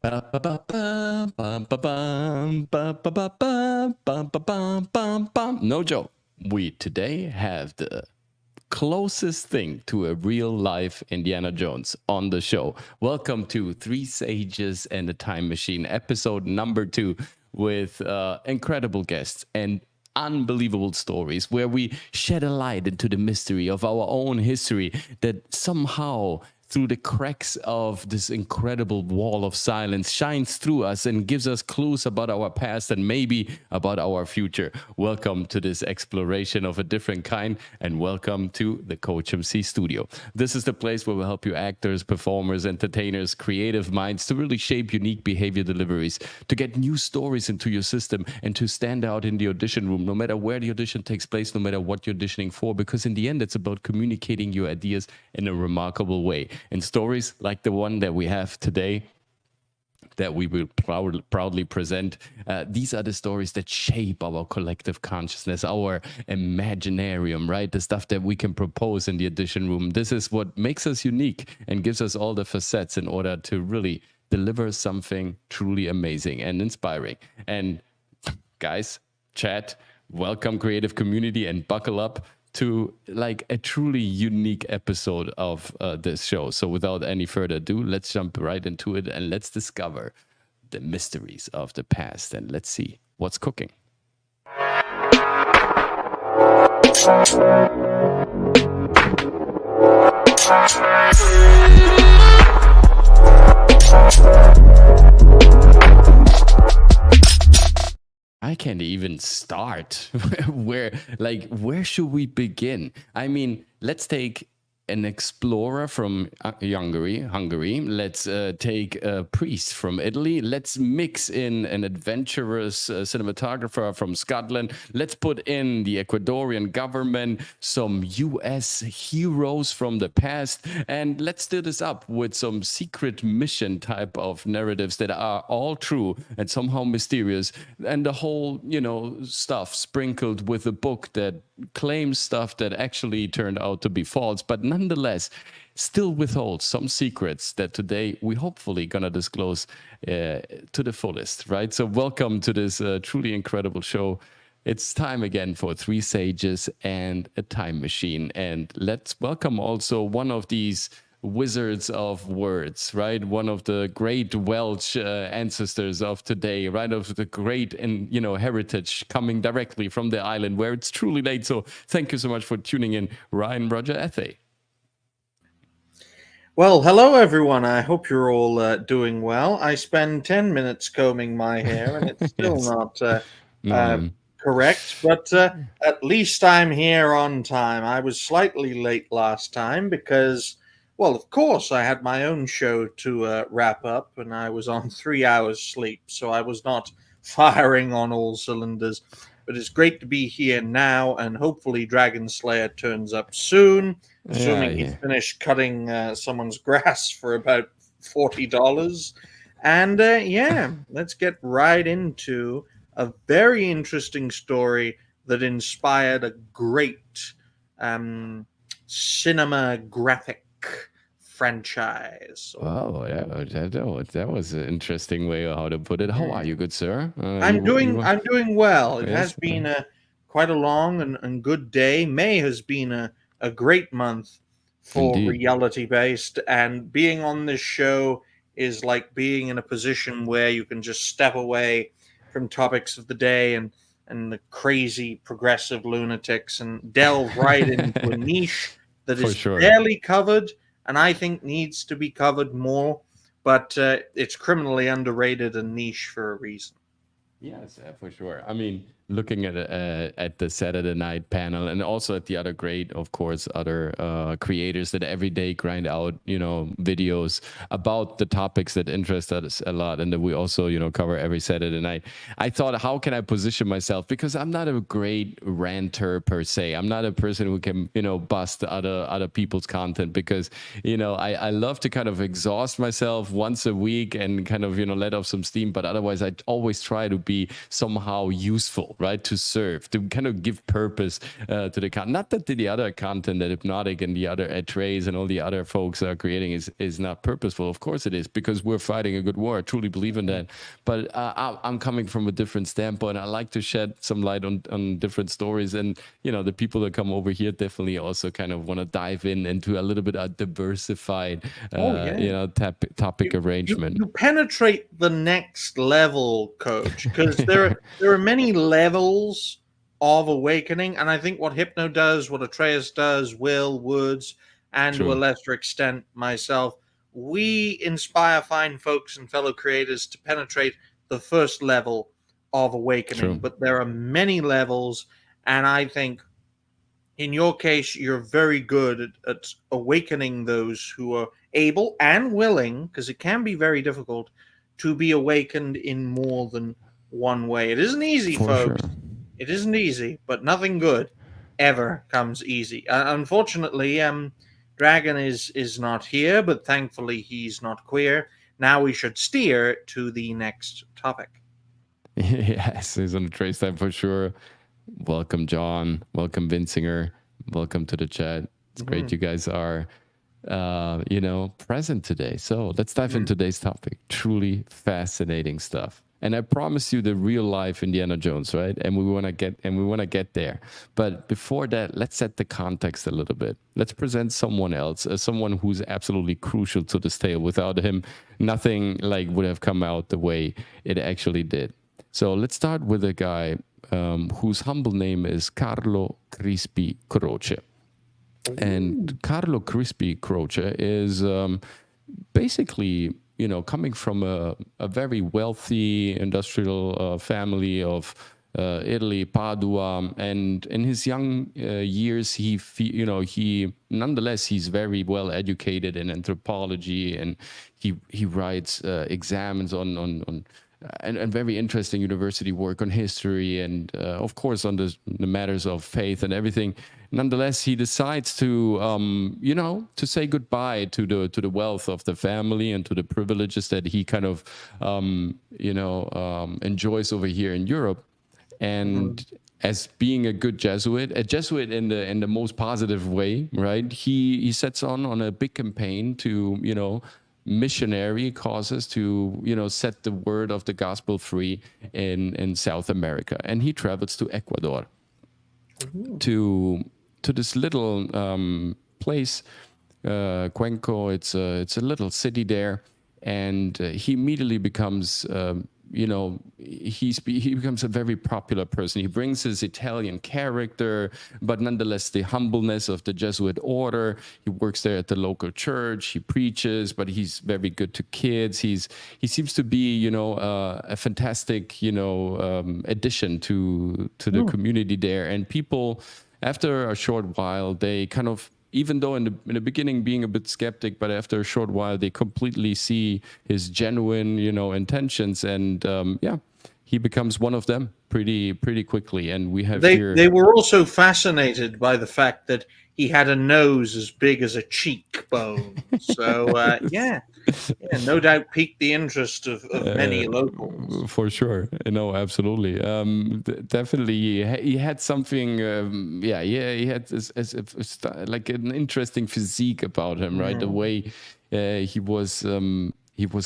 No joke. We today have the closest thing to a real life Indiana Jones on the show. Welcome to Three Sages and a Time Machine, episode number 2, with incredible guests and unbelievable stories where we shed a light into the mystery of our own history that somehow through the cracks of this incredible wall of silence shines through us and gives us clues about our past and maybe about our future. Welcome to this exploration of a different kind, and welcome to the COACHMC studio. This is the place where we'll help you actors, performers, entertainers, creative minds to really shape unique behavior deliveries, to get new stories into your system and to stand out in the audition room, no matter where the audition takes place, no matter what you're auditioning for, because in the end, it's about communicating your ideas in a remarkable way. And stories like the one that we have today, that we will proudly present, these are the stories that shape our collective consciousness, our imaginarium, right? The stuff that we can propose in the audition room. This is what makes us unique and gives us all the facets in order to really deliver something truly amazing and inspiring. And guys, chat, welcome creative community, and buckle up to like a truly unique episode of this show. So without any further ado, let's jump right into it and let's discover the mysteries of the past and let's see what's cooking. I can't even start. Where should we begin? I mean, let's take an explorer from Hungary. Let's take a priest from Italy. Let's mix in an adventurous cinematographer from Scotland. Let's put in the Ecuadorian government, some US heroes from the past, and let's stir this up with some secret mission type of narratives that are all true and somehow mysterious, and the whole, stuff sprinkled with a book that claims stuff that actually turned out to be false, but nonetheless still withholds some secrets that today we hopefully gonna disclose to the fullest, right? So welcome to this truly incredible show. It's time again for Three Sages and a Time Machine, and let's welcome also one of these wizards of words, right? One of the great Welsh ancestors of today, right? Of the great and heritage coming directly from the island where it's truly late. So thank you so much for tuning in, Ryan Roger Ethe. Well, hello everyone. I hope you're all doing well. I spend 10 minutes combing my hair and it's still Yes. not correct, but at least I'm here on time. I was slightly late last time because, well, of course, I had my own show to wrap up, and I was on 3 hours sleep, so I was not firing on all cylinders. But it's great to be here now, and hopefully Dragon Slayer turns up soon, assuming he's finished cutting someone's grass for about $40. And let's get right into a very interesting story that inspired a great cinematographic franchise. Oh, that was an interesting way of how to put it. How are you, good sir? I'm doing well. It has been quite a long and good day. May has been a great month for reality-based, and being on this show is like being in a position where you can just step away from topics of the day and the crazy progressive lunatics and delve right into a niche that is barely covered, and I think needs to be covered more, but it's criminally underrated and niche for a reason. Yes, for sure. I mean, looking at the Saturday Night panel and also at the other great, of course, other creators that every day grind out, videos about the topics that interest us a lot and that we also, cover every Saturday night. I thought, how can I position myself? Because I'm not a great ranter per se. I'm not a person who can, bust other people's content because, I love to kind of exhaust myself once a week and kind of, let off some steam. But otherwise, I always try to be somehow useful, right? To serve, to kind of give purpose to the content. Not that the other content that Hypnotic and the other Trays and all the other folks are creating is not purposeful. Of course it is, because we're fighting a good war. I truly believe in that. But I'm coming from a different standpoint. I like to shed some light on different stories. And, the people that come over here definitely also kind of want to dive into a little bit of diversified, topic arrangement. You penetrate the next level, Coach, because there are many levels of awakening, and I think what Hypno does, what Atreus does, Will, Woods, and to a lesser extent myself, we inspire fine folks and fellow creators to penetrate the first level of awakening. But there are many levels, and I think in your case, you're very good at awakening those who are able and willing, because it can be very difficult to be awakened in more than one way. It isn't easy, folks. Sure. It isn't easy, but nothing good ever comes easy. Unfortunately, Dragon is not here, but thankfully he's not queer. Now we should steer to the next topic. Yes, he's on the trace time for sure. Welcome, John. Welcome, Vincinger. Welcome to the chat. It's great you guys are, present today. So let's dive into today's topic. Truly fascinating stuff. And I promise you the real life Indiana Jones, right? And we want to get there. But before that, let's set the context a little bit. Let's present someone else, someone who's absolutely crucial to this tale. Without him, nothing would have come out the way it actually did. So let's start with a guy whose humble name is Carlo Crispi Croce. And Carlo Crispi Croce is basically, coming from a very wealthy industrial family of Italy, Padua, and in his young years, he nonetheless, he's very well educated in anthropology, and he writes exams on and very interesting university work on history, and of course on the matters of faith and everything. Nonetheless, he decides to to say goodbye to the wealth of the family and to the privileges that he kind of enjoys over here in Europe. And as being a good Jesuit, a Jesuit in the most positive way, right? He sets on a big campaign to missionary causes to set the word of the gospel free in South America, and he travels to Ecuador to this little place, Cuenco. It's a little city there, and he immediately becomes he becomes a very popular person. He brings his Italian character, but nonetheless the humbleness of the Jesuit order. He works there at the local church. He preaches, but he's very good to kids. He seems to be a fantastic addition to the community there. And people, after a short while, they kind of, even though in the beginning being a bit skeptic, but after a short while they completely see his genuine, intentions, and he becomes one of them pretty quickly. And we have they were also fascinated by the fact that he had a nose as big as a cheekbone. So no doubt piqued the interest of many locals. For sure. No, absolutely. Definitely, he had something. He had like an interesting physique about him, right? The way he was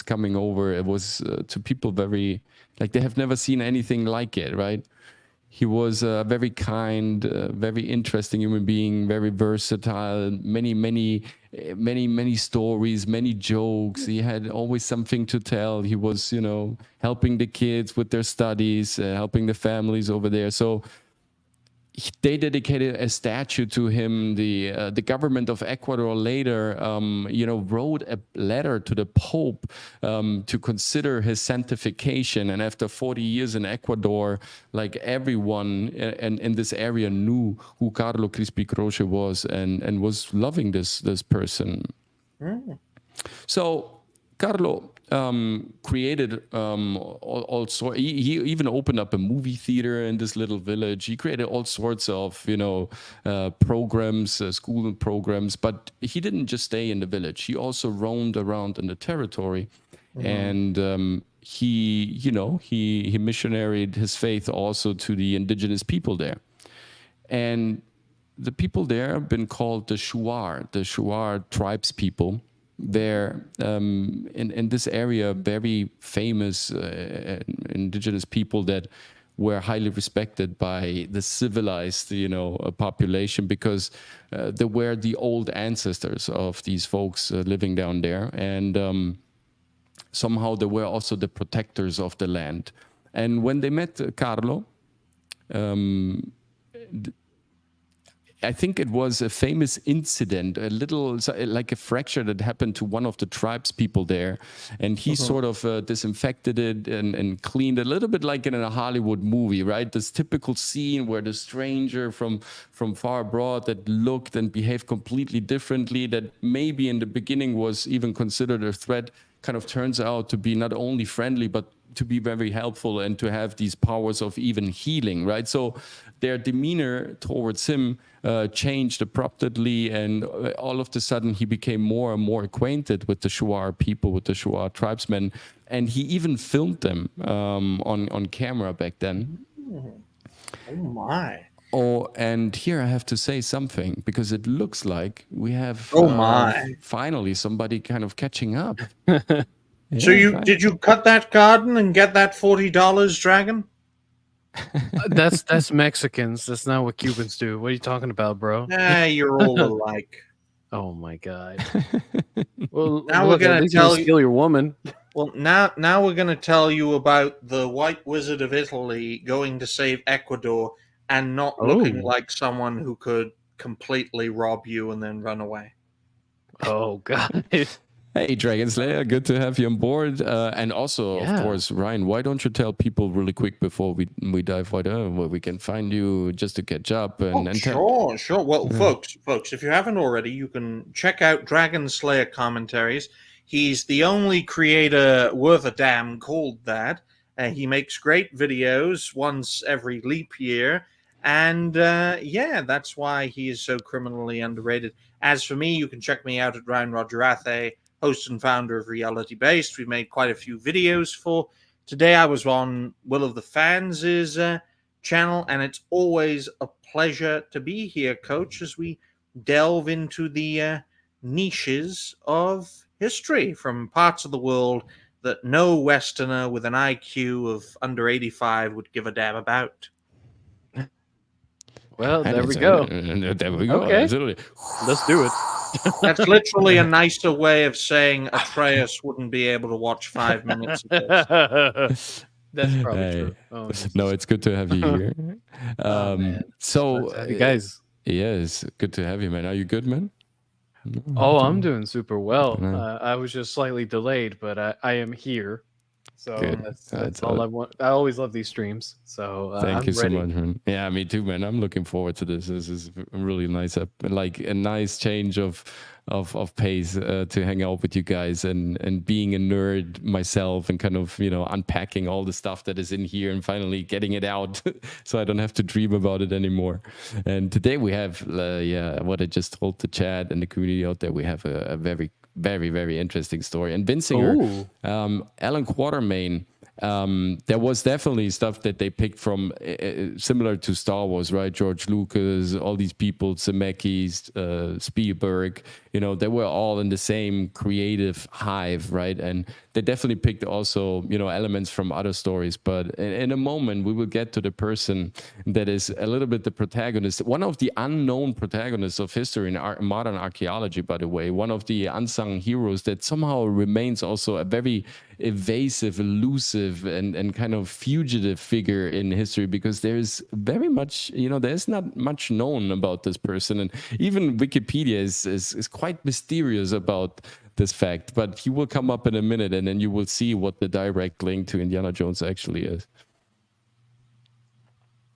coming over, it was to people very, like, they have never seen anything like it, right? He was a very kind, very interesting human being, very versatile, many stories, many jokes. He had always something to tell. He was, helping the kids with their studies, helping the families over there. So they dedicated a statue to him. The government of Ecuador later, wrote a letter to the Pope to consider his sanctification. And after 40 years in Ecuador, like, everyone in this area knew who Carlo Crispi Croce was and was loving this person. So Carlo created all sorts. He even opened up a movie theater in this little village. He created all sorts of programs, school programs. But he didn't just stay in the village. He also roamed around in the territory, and he missionaried his faith also to the indigenous people there, and the people there have been called the Shuar tribes people. They're in this area very famous indigenous people that were highly respected by the civilized, population, because they were the old ancestors of these folks living down there, and somehow they were also the protectors of the land. And when they met Carlo, I think it was a famous incident, a little like a fracture that happened to one of the tribes people there, and he sort of disinfected it and cleaned it, a little bit like in a Hollywood movie, right? This typical scene where the stranger from far abroad that looked and behaved completely differently, that maybe in the beginning was even considered a threat, kind of turns out to be not only friendly but to be very helpful and to have these powers of even healing, right? So their demeanor towards him changed abruptly, and all of a sudden he became more and more acquainted with the Shuar people, with the Shuar tribesmen, and he even filmed them on camera back then. Oh my. Oh, and here I have to say something, because it looks like we have finally somebody kind of catching up. So did you cut that garden and get that $40, Dragon? That's Mexicans. That's not what Cubans do. What are you talking about, bro? You're all alike. Oh my god. Well, now we're gonna tell you steal your woman. Well, now we're gonna tell you about the White Wizard of Italy going to save Ecuador and not looking like someone who could completely rob you and then run away. Oh god. Hey, Dragon Slayer, good to have you on board. And also, of course, Ryan, why don't you tell people really quick before we dive right in where we can find you just to catch up? Sure. Well, folks, if you haven't already, you can check out Dragon Slayer commentaries. He's the only creator worth a damn called that. He makes great videos once every leap year. And that's why he is so criminally underrated. As for me, you can check me out at Ryan Roger Athe, host and founder of Reality Based. We made quite a few videos for. Today I was on Will of the Fans' channel, and it's always a pleasure to be here, Coach, as we delve into the niches of history from parts of the world that no Westerner with an IQ of under 85 would give a damn about. Well, there we go. There we go. Okay. Absolutely. Let's do it. That's literally a nicer way of saying Atreus wouldn't be able to watch 5 minutes of this. That's probably true. Oh, no, it's good to have you here. So, you guys. Yes, good to have you, man. Are you good, man? Oh, I'm doing super well. I was just slightly delayed, but I am here. So that's all I want. I always love these streams. So thank you so ready. much, man. Yeah, me too, man. I'm looking forward to this. This is really nice, like a nice change of pace to hang out with you guys and being a nerd myself and kind of unpacking all the stuff that is in here and finally getting it out, so I don't have to dream about it anymore. And today we have what I just told the chat and the community out there. We have a very, very, very interesting story. And Binsinger, Alan Quatermain, there was definitely stuff that they picked from similar to Star Wars, right? George Lucas, all these people, Zemeckis, Spielberg, they were all in the same creative hive, right? And they definitely picked also, elements from other stories. But in a moment, we will get to the person that is a little bit the protagonist, one of the unknown protagonists of history in modern archaeology, by the way, one of the unsung heroes that somehow remains also a very evasive, elusive, and kind of fugitive figure in history, because there's very much, there's not much known about this person. And even Wikipedia is quite mysterious about this fact, but he will come up in a minute, and then you will see what the direct link to Indiana Jones actually is.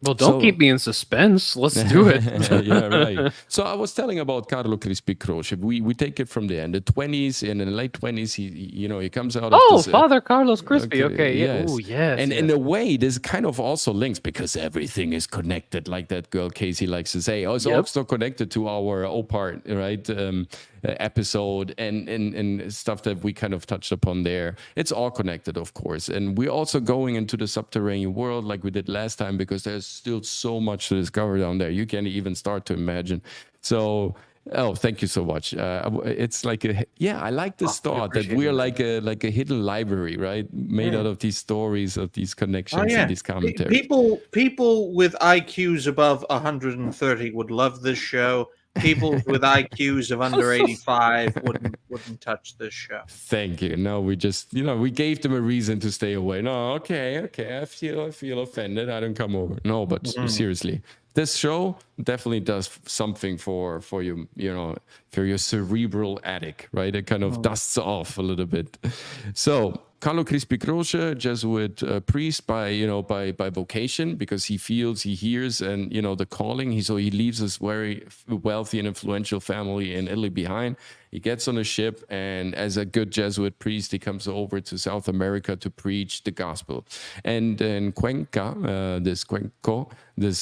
Well, don't keep me in suspense. Let's do it. Yeah, right. So I was telling about Carlo Crispy Croce. We take it from there. In the 20s, in the late 20s, he comes out of this, Father Carlos Crispy. Okay. Yes. Oh, yes. And in a way, this kind of also links, because everything is connected, like that girl Casey likes to say. It's also connected to our O part, right? episode and stuff that we kind of touched upon there. It's all connected, of course. And we're also going into the subterranean world like we did last time, because there's still so much to discover down there. You can't even start to imagine. So, oh, thank you so much. It's like I like this thought that we're like a hidden library, right? Made out of these stories, of these connections, and these commentaries. People with IQs above 130 would love this show. People with IQs of under 85 wouldn't touch this show. Thank you. No, we just, we gave them a reason to stay away. No, okay, I feel offended. I don't come over. No, but seriously, this show definitely does something for you, for your cerebral attic, right? It kind of dusts off a little bit. So Carlo Crispi Croce, Jesuit priest by vocation, because he hears, and the calling. So he leaves his very wealthy and influential family in Italy behind. He gets on a ship, and as a good Jesuit priest, he comes over to South America to preach the gospel. And in Cuenca, this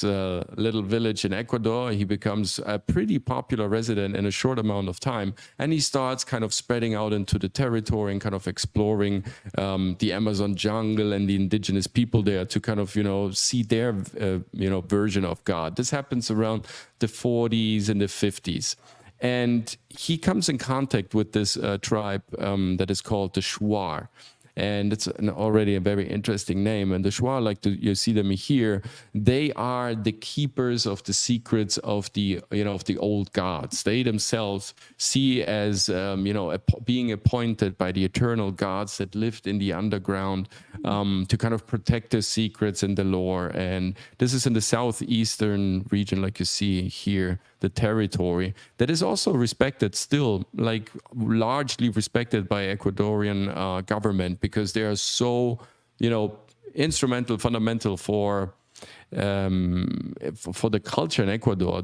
little village in Ecuador, he becomes a pretty popular resident in a short amount of time, and he starts kind of spreading out into the territory and kind of exploring the Amazon jungle and the indigenous people there to kind of see their version of God. This happens around the 40s and the 50s. And he comes in contact with this tribe that is called the Shuar. And it's already a very interesting name. And the Shuar, you see them here, they are the keepers of the secrets of the old gods. They themselves see as being appointed by the eternal gods that lived in the underground to kind of protect their secrets and the lore. And this is in the southeastern region, like you see here, the territory that is also respected still, like largely respected by Ecuadorian government, because they are so, instrumental, fundamental for the culture in Ecuador,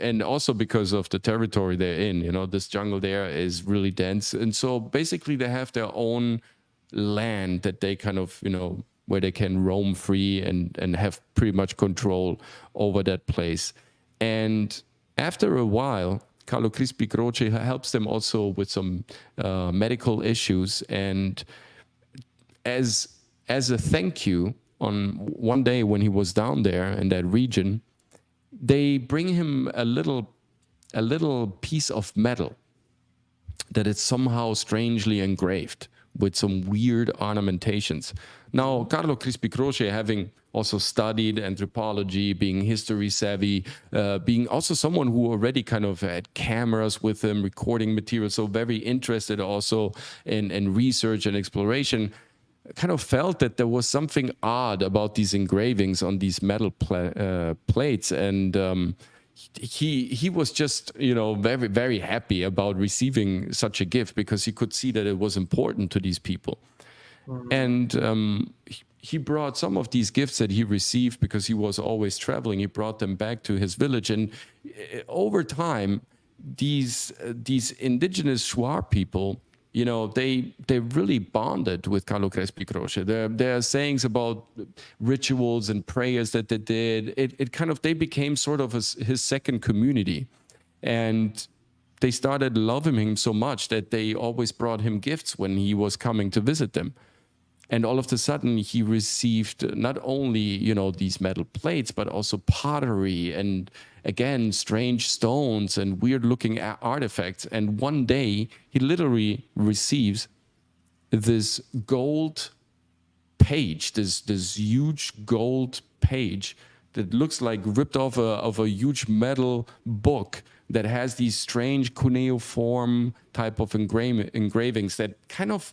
and also because of the territory they're in. This jungle there is really dense, and so basically they have their own land that they kind of, where they can roam free and have pretty much control over that place. And after a while, Carlo Crispi Croce helps them also with some medical issues. And as a thank you, on one day when he was down there in that region, they bring him a little piece of metal that is somehow strangely engraved with some weird ornamentations. Now, Carlo Crispi Croce, having also studied anthropology, being history savvy, being also someone who already kind of had cameras with him, recording material, so very interested also in research and exploration, kind of felt that there was something odd about these engravings on these metal plates. And he was just, very, very happy about receiving such a gift, because he could see that it was important to these people. And he brought some of these gifts that he received, because he was always traveling. He brought them back to his village. And over time, these indigenous Shuar people, they really bonded with Carlo Crispi Croce. There are sayings about rituals and prayers that they did. They became sort of his second community. And they started loving him so much that they always brought him gifts when he was coming to visit them. And all of a sudden, he received not only, these metal plates, but also pottery and, again, strange stones and weird-looking artifacts. And one day, he literally receives this gold page, this huge gold page that looks like ripped off of a huge metal book that has these strange cuneiform type of engravings that kind of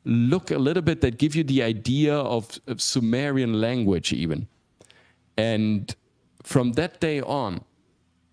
look a little bit, that give you the idea of Sumerian language even. And from that day on,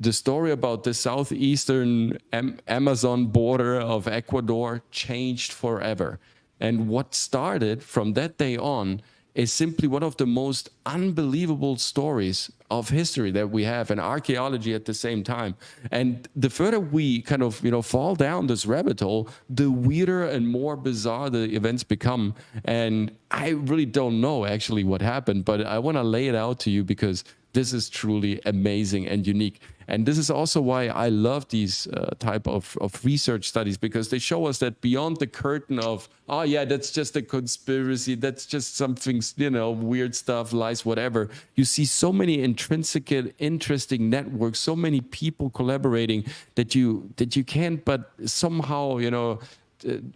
the story about the southeastern Amazon border of Ecuador changed forever. And what started from that day on is simply one of the most unbelievable stories of history that we have, and archaeology at the same time. And the further we kind of, fall down this rabbit hole, the weirder and more bizarre the events become. And I really don't know actually what happened, but I want to lay it out to you, because this is truly amazing and unique. And this is also why I love these type of research studies, because they show us that beyond the curtain of, oh yeah, that's just a conspiracy, that's just something, weird stuff, lies, whatever. You see so many intrinsic, interesting networks, so many people collaborating that you can't but somehow,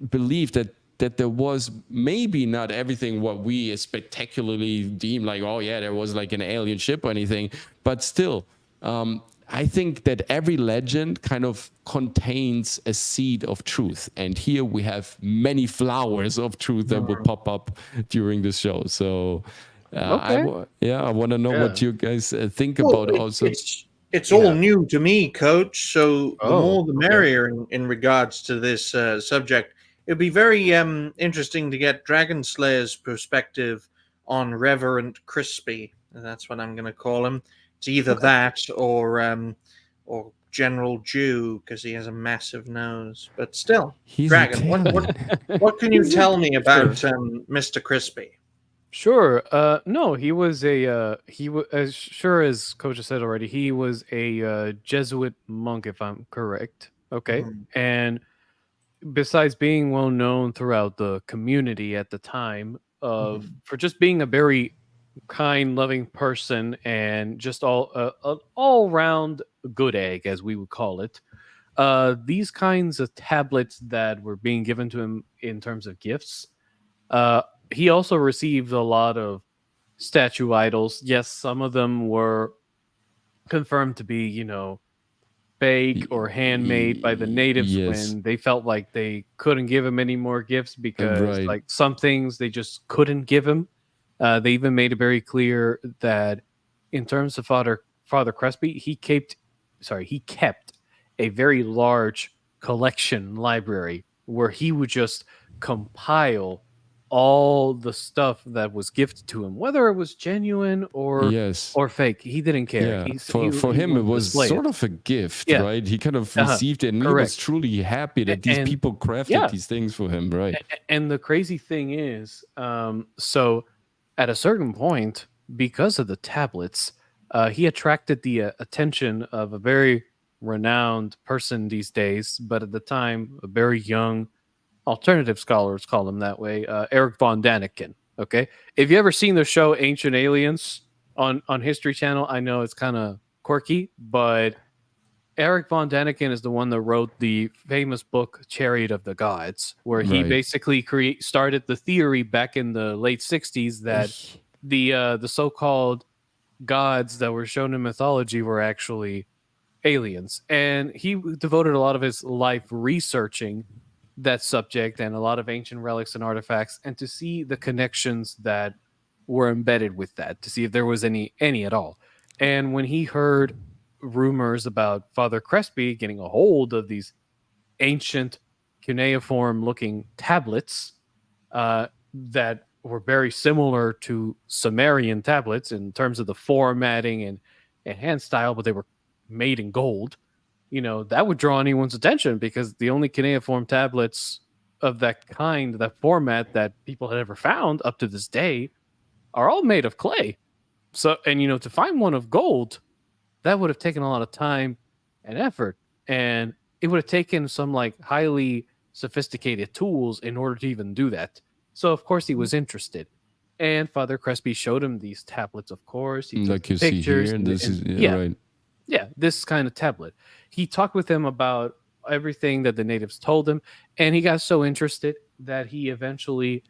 believe that there was maybe not everything what we spectacularly deem like, oh yeah, there was like an alien ship or anything, but still, I think that every legend kind of contains a seed of truth, and here we have many flowers of truth that will pop up during the show. So I want to know what you guys think about also. It's all new to me, Coach, so the more the merrier in regards to this subject. It'd be very interesting to get Dragon Slayer's perspective on Reverend Crispy. That's what I'm going to call him. It's either that or General Jew, because he has a massive nose. But still, Dragon, what can you tell me about Mr. Crispy? Sure. No, he was as sure as Coach has said already, he was a Jesuit monk, if I'm correct. Okay, and besides being well known throughout the community at the time for just being a very kind, loving person and just an all-round good egg, as we would call it, these kinds of tablets that were being given to him in terms of gifts, he also received a lot of statue idols. Yes, some of them were confirmed to be, fake or handmade by the natives when they felt like they couldn't give him any more gifts because like some things they just couldn't give him. They even made it very clear that in terms of Father Crespi, he kept a very large collection library where he would just compile all the stuff that was gifted to him, whether it was genuine or fake. He didn't care. Yeah. For him, it was sort of a gift, right? He kind of received it, and he was truly happy that these people crafted these things for him, right? And the crazy thing is, so at a certain point, because of the tablets, he attracted the attention of a very renowned person these days, but at the time, a very young alternative scholars call him that way, Eric von Daniken. Okay, if you ever seen the show Ancient Aliens on History Channel, I know it's kind of quirky, but Eric von Daniken is the one that wrote the famous book Chariot of the Gods, where he basically started the theory back in the late 60s that the so-called gods that were shown in mythology were actually aliens, and he devoted a lot of his life researching that subject and a lot of ancient relics and artifacts, and to see the connections that were embedded with that, to see if there was any at all. And when he heard rumors about Father Crespi getting a hold of these ancient cuneiform looking tablets that were very similar to Sumerian tablets in terms of the formatting and hand style, but they were made in gold, that would draw anyone's attention, because the only cuneiform tablets of that kind, that format, that people had ever found up to this day are all made of clay. So, and to find one of gold, that would have taken a lot of time and effort, and it would have taken some like highly sophisticated tools in order to even do that. So of course he was interested, and Father Crespi showed him these tablets. Of course, he took pictures. See here, and this is right. Yeah, this kind of tablet. He talked with him about everything that the natives told him, and he got so interested that he eventually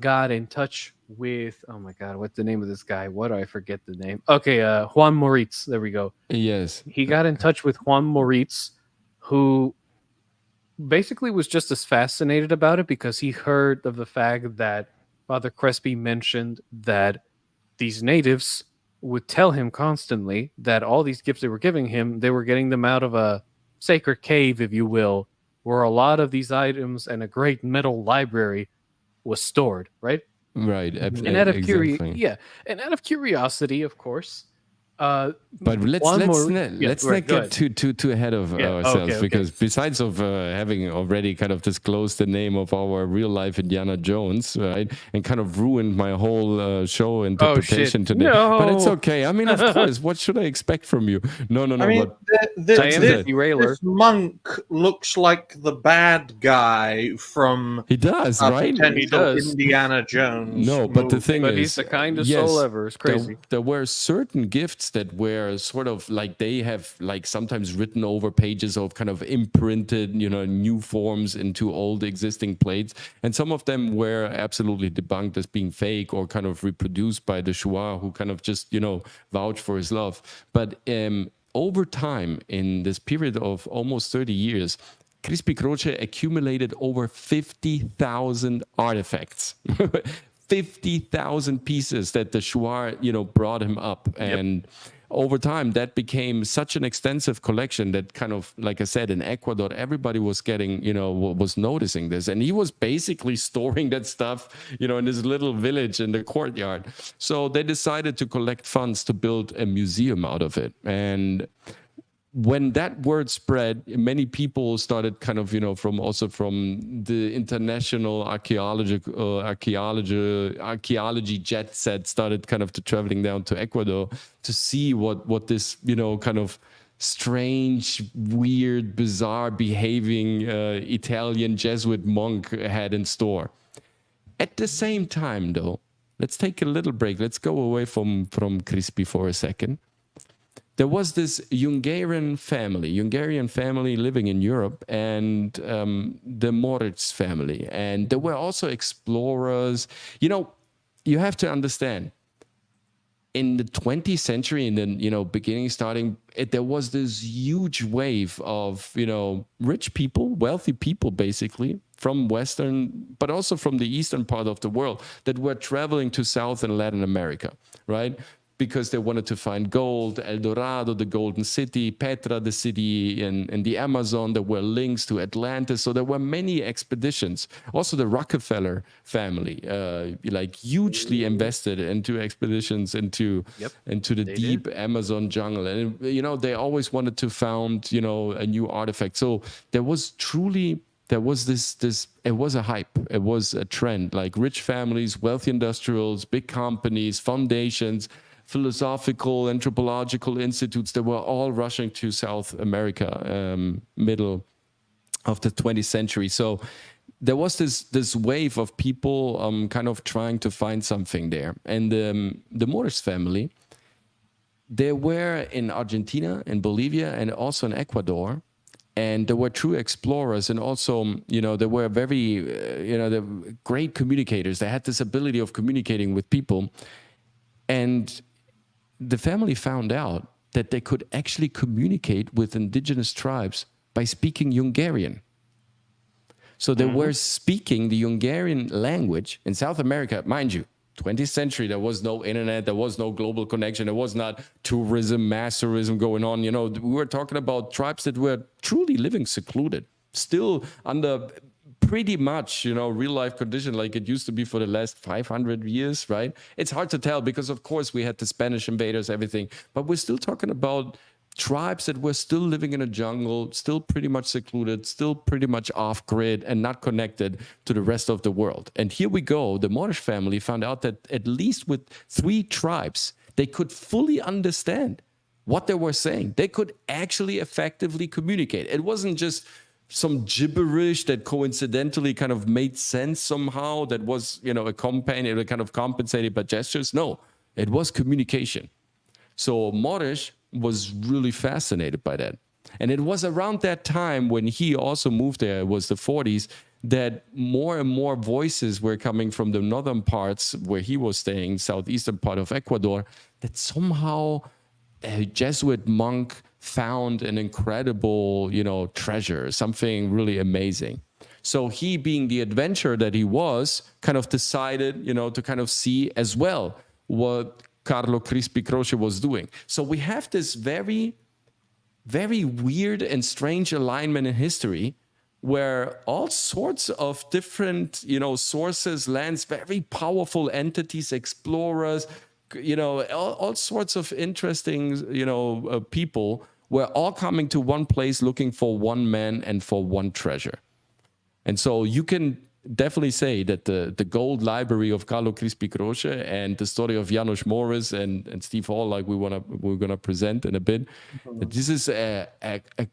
got in touch with, oh my God, what's the name of this guy? What do I forget the name? Okay, Juan Moritz. There we go. Yes. He got in touch with Juan Moritz, who basically was just as fascinated about it because he heard of the fact that Father Crespi mentioned that these natives would tell him constantly that all these gifts they were giving him, they were getting them out of a sacred cave, if you will, where a lot of these items and a great metal library was stored, right? Right. And out of curiosity, of course, But let's One let's more- not, yeah, let's right, not go get ahead. too ahead of Yeah, ourselves, okay. because besides of having already kind of disclosed the name of our real life Indiana Jones, right, and kind of ruined my whole show interpretation today. But it's No. okay. I mean, of course, what should I expect from you? No. I mean, But I am this- the derailer. this monk looks like the bad guy from he does, a right? potential He does. Indiana Jones. No, but the movie. thing But is, he's the kindest yes, soul ever. It's crazy. There were certain gifts that were sort of like they have like sometimes written over pages of kind of imprinted, new forms into old existing plates, and some of them were absolutely debunked as being fake or kind of reproduced by the Shua, who kind of just vouch for his love. But over time, in this period of almost 30 years, Crispy Croce accumulated over 50,000 artifacts. 50,000 pieces that the Shuar, brought him up. And over time, that became such an extensive collection that kind of, like I said, in Ecuador, everybody was getting, was noticing this. And he was basically storing that stuff, in this little village in the courtyard. So they decided to collect funds to build a museum out of it. And when that word spread, many people started kind of, from the international archaeology jet set started kind of traveling down to Ecuador to see what this, kind of strange, weird, bizarre behaving Italian Jesuit monk had in store. At the same time, though, let's take a little break. Let's go away from Crispy for a second. There was this Hungarian family living in Europe, and the Moritz family. And there were also explorers. You have to understand, in the 20th century, in the beginning, there was this huge wave of rich people, wealthy people, basically from Western, but also from the Eastern part of the world, that were traveling to South and Latin America, right? Because they wanted to find gold, El Dorado, the Golden City, Petra, the city in the Amazon. There were links to Atlantis. So there were many expeditions. Also, the Rockefeller family, hugely invested into expeditions into the deep Amazon jungle. And, they always wanted to found, a new artifact. So there was this, it was a hype. It was a trend, like rich families, wealthy industrials, big companies, foundations, philosophical, anthropological institutes that were all rushing to South America, middle of the 20th century. So there was this wave of people kind of trying to find something there. And the Moorish family, they were in Argentina, in Bolivia, and also in Ecuador. And there were true explorers, and also, they were very, they were great communicators. They had this ability of communicating with people. And the family found out that they could actually communicate with indigenous tribes by speaking Hungarian. So they were speaking the Hungarian language in South America, mind you. 20th century, there was no internet, there was no global connection, there was not tourism, mass tourism going on. We were talking about tribes that were truly living secluded, still under pretty much, real life condition like it used to be for the last 500 years, right? It's hard to tell because, of course, we had the Spanish invaders, everything, but we're still talking about tribes that were still living in a jungle, still pretty much secluded, still pretty much off grid and not connected to the rest of the world. And here we go. The Moorish family found out that at least with 3 tribes, they could fully understand what they were saying. They could actually effectively communicate. It wasn't just some gibberish that coincidentally kind of made sense somehow, that was, accompanied, kind of compensated by gestures. No, it was communication. So Moorish was really fascinated by that. And it was around that time when he also moved there, it was the 40s, that more and more voices were coming from the northern parts where he was staying, southeastern part of Ecuador, that somehow a Jesuit monk found an incredible, treasure, something really amazing. So he, being the adventurer that he was, kind of decided, to kind of see as well what Carlo Crispy Croce was doing. So we have this very, very weird and strange alignment in history where all sorts of different, sources, lands, very powerful entities, explorers, all sorts of interesting, people were all coming to one place looking for one man and for one treasure. And so you can definitely say that the gold library of Carlo Crispi Croce and the story of Janos Morris and Steve Hall, like we're gonna present in a bit, that this is a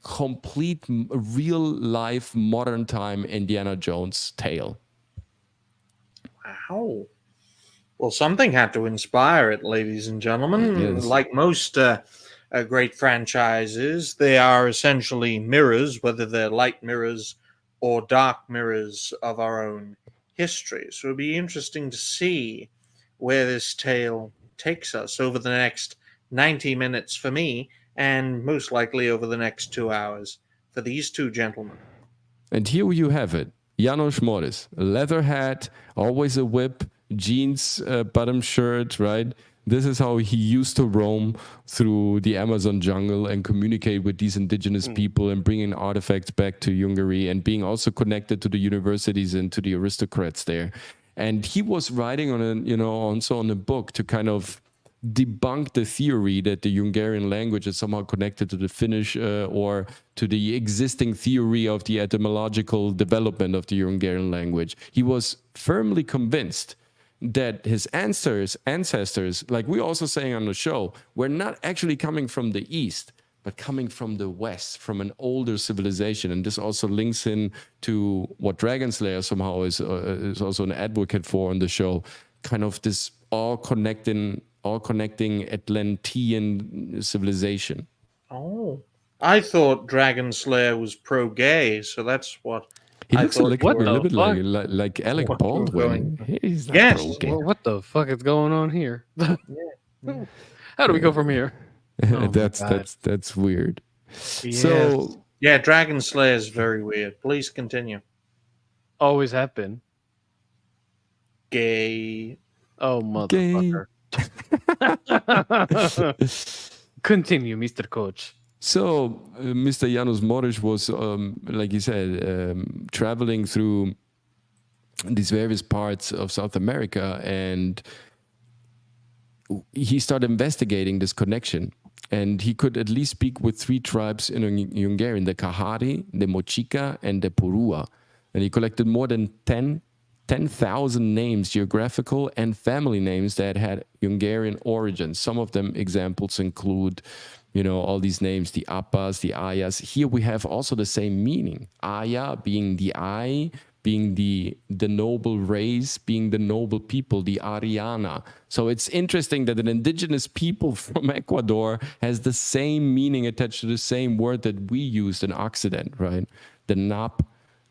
complete real life modern time Indiana Jones tale. Wow. Well, something had to inspire it, ladies and gentlemen. Yes. Like most great franchises, they are essentially mirrors, whether they're light mirrors or dark mirrors of our own history. So it'll be interesting to see where this tale takes us over the next 90 minutes for me, and most likely over the next 2 hours for these two gentlemen. And here you have it. Janos Morris, a leather hat, always a whip, jeans, bottom shirt, right? This is how he used to roam through the Amazon jungle and communicate with these indigenous people and bringing artifacts back to Hungary and being also connected to the universities and to the aristocrats there. And he was writing also on a book to kind of debunk the theory that the Hungarian language is somehow connected to the Finnish or to the existing theory of the etymological development of the Hungarian language. He was firmly convinced that his ancestors, like we're also saying on the show, were not actually coming from the East, but coming from the West, from an older civilization. And this also links in to what Dragon Slayer somehow is also an advocate for on the show, kind of this all connecting Atlantean civilization. Oh, I thought Dragon Slayer was pro-gay, so that's what He I looks thought. a little bit like Alec What you were Baldwin. He's not Yes. pro-gay. What the fuck is going on here? How do we go from here? Oh my God. that's weird. Yes. So Yeah, Dragon Slayer is very weird. Please continue. Always have been. Gay. Oh, motherfucker. Continue, Mr. Coach. So, Mr. Janos Morris was, like you said, traveling through these various parts of South America, and he started investigating this connection. And he could at least speak with 3 tribes in Hungarian, the Kahari, the Mochica, and the Purua. And he collected more than 10,000 names, geographical and family names that had Hungarian origins. Some of them examples include, all these names, the Appas, the Ayas. Here we have also the same meaning. Aya being the eye, being the noble race, being the noble people, the Ariana. So it's interesting that an indigenous people from Ecuador has the same meaning attached to the same word that we used in Occident, right? The Nap,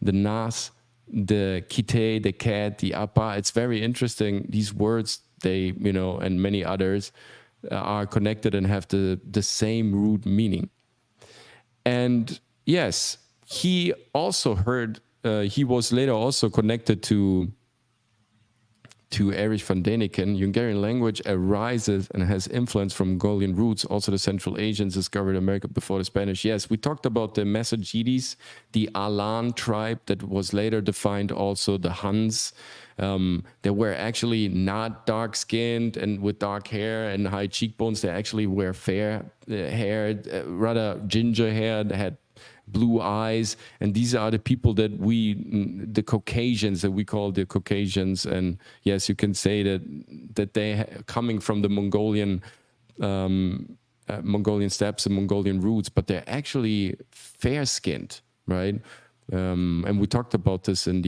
the Nas, the Kite, the Cat, the Appa. It's very interesting. These words, they, and many others are connected and have the same root meaning. And yes, he also heard, he was later also connected to Erich von Däniken. Hungarian language arises and has influence from Mongolian roots. Also, the Central Asians discovered America before the Spanish. Yes, we talked about the Massagetes, the Alan tribe that was later defined also the Huns. They were actually not dark-skinned and with dark hair and high cheekbones. They actually were fair-haired, rather ginger-haired, had blue eyes, and these are the people that the Caucasians, that we call the Caucasians. And yes, you can say that they coming from the Mongolian steppes and Mongolian roots, but they're actually fair-skinned, right? And we talked about this in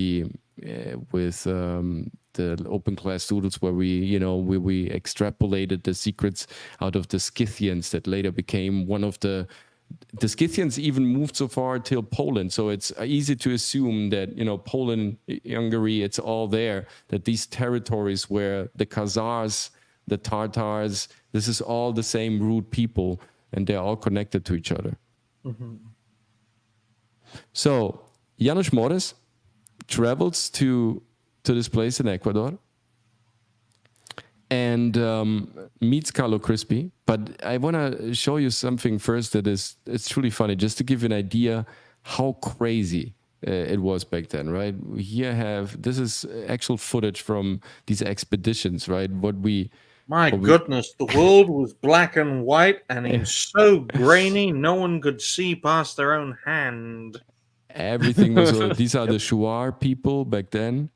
with the open class students, where we extrapolated the secrets out of the Scythians that later became one of the Scythians even moved so far till Poland. So it's easy to assume that, Poland, Hungary, it's all there, that these territories where the Khazars, the Tartars, this is all the same root people, and they're all connected to each other. Mm-hmm. So Janos Morris travels to this place in Ecuador and meets Carlo Crispi. But I want to show you something first it's truly funny, just to give you an idea how crazy it was back then, right? This is actual footage from these expeditions, right? What we My Or we- goodness, the world was black and white, and it was so grainy, no one could see past their own hand. Everything was. These are the Shuar people back then.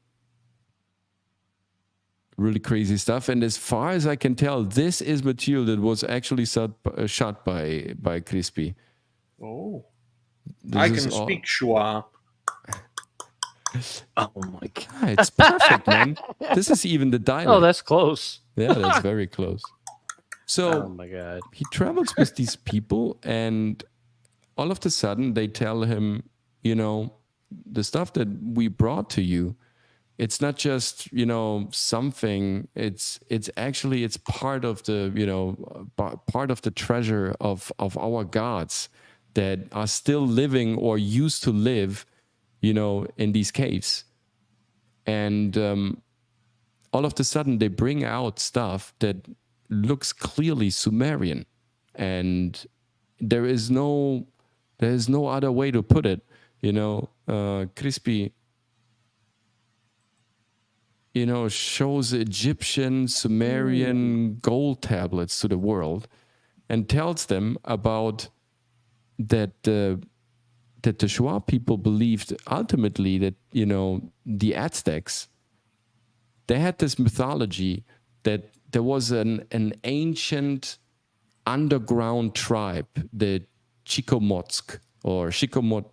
Really crazy stuff. And as far as I can tell, this is material that was actually shot by Crispy. Oh, This I is can all- speak Shua. Oh my god. Yeah, it's perfect, man. This is even the dialect. Oh, that's close. Yeah, that's very close. So Oh my god. he travels with these people, and all of a sudden they tell him, you know, the stuff that we brought to you, it's not just, you know, something, it's actually, it's part of the, you know, part of the treasure of our gods that are still living or used to live, you know, in these caves. And all of a sudden they bring out stuff that looks clearly Sumerian, and there is no other way to put it. You know, Crispy, you know, shows Egyptian, Sumerian gold tablets to the world, and tells them about that the Shuar people believed ultimately that, you know, the Aztecs, they had this mythology that there was an ancient underground tribe, the Chicomotsk, or Shikomotsk,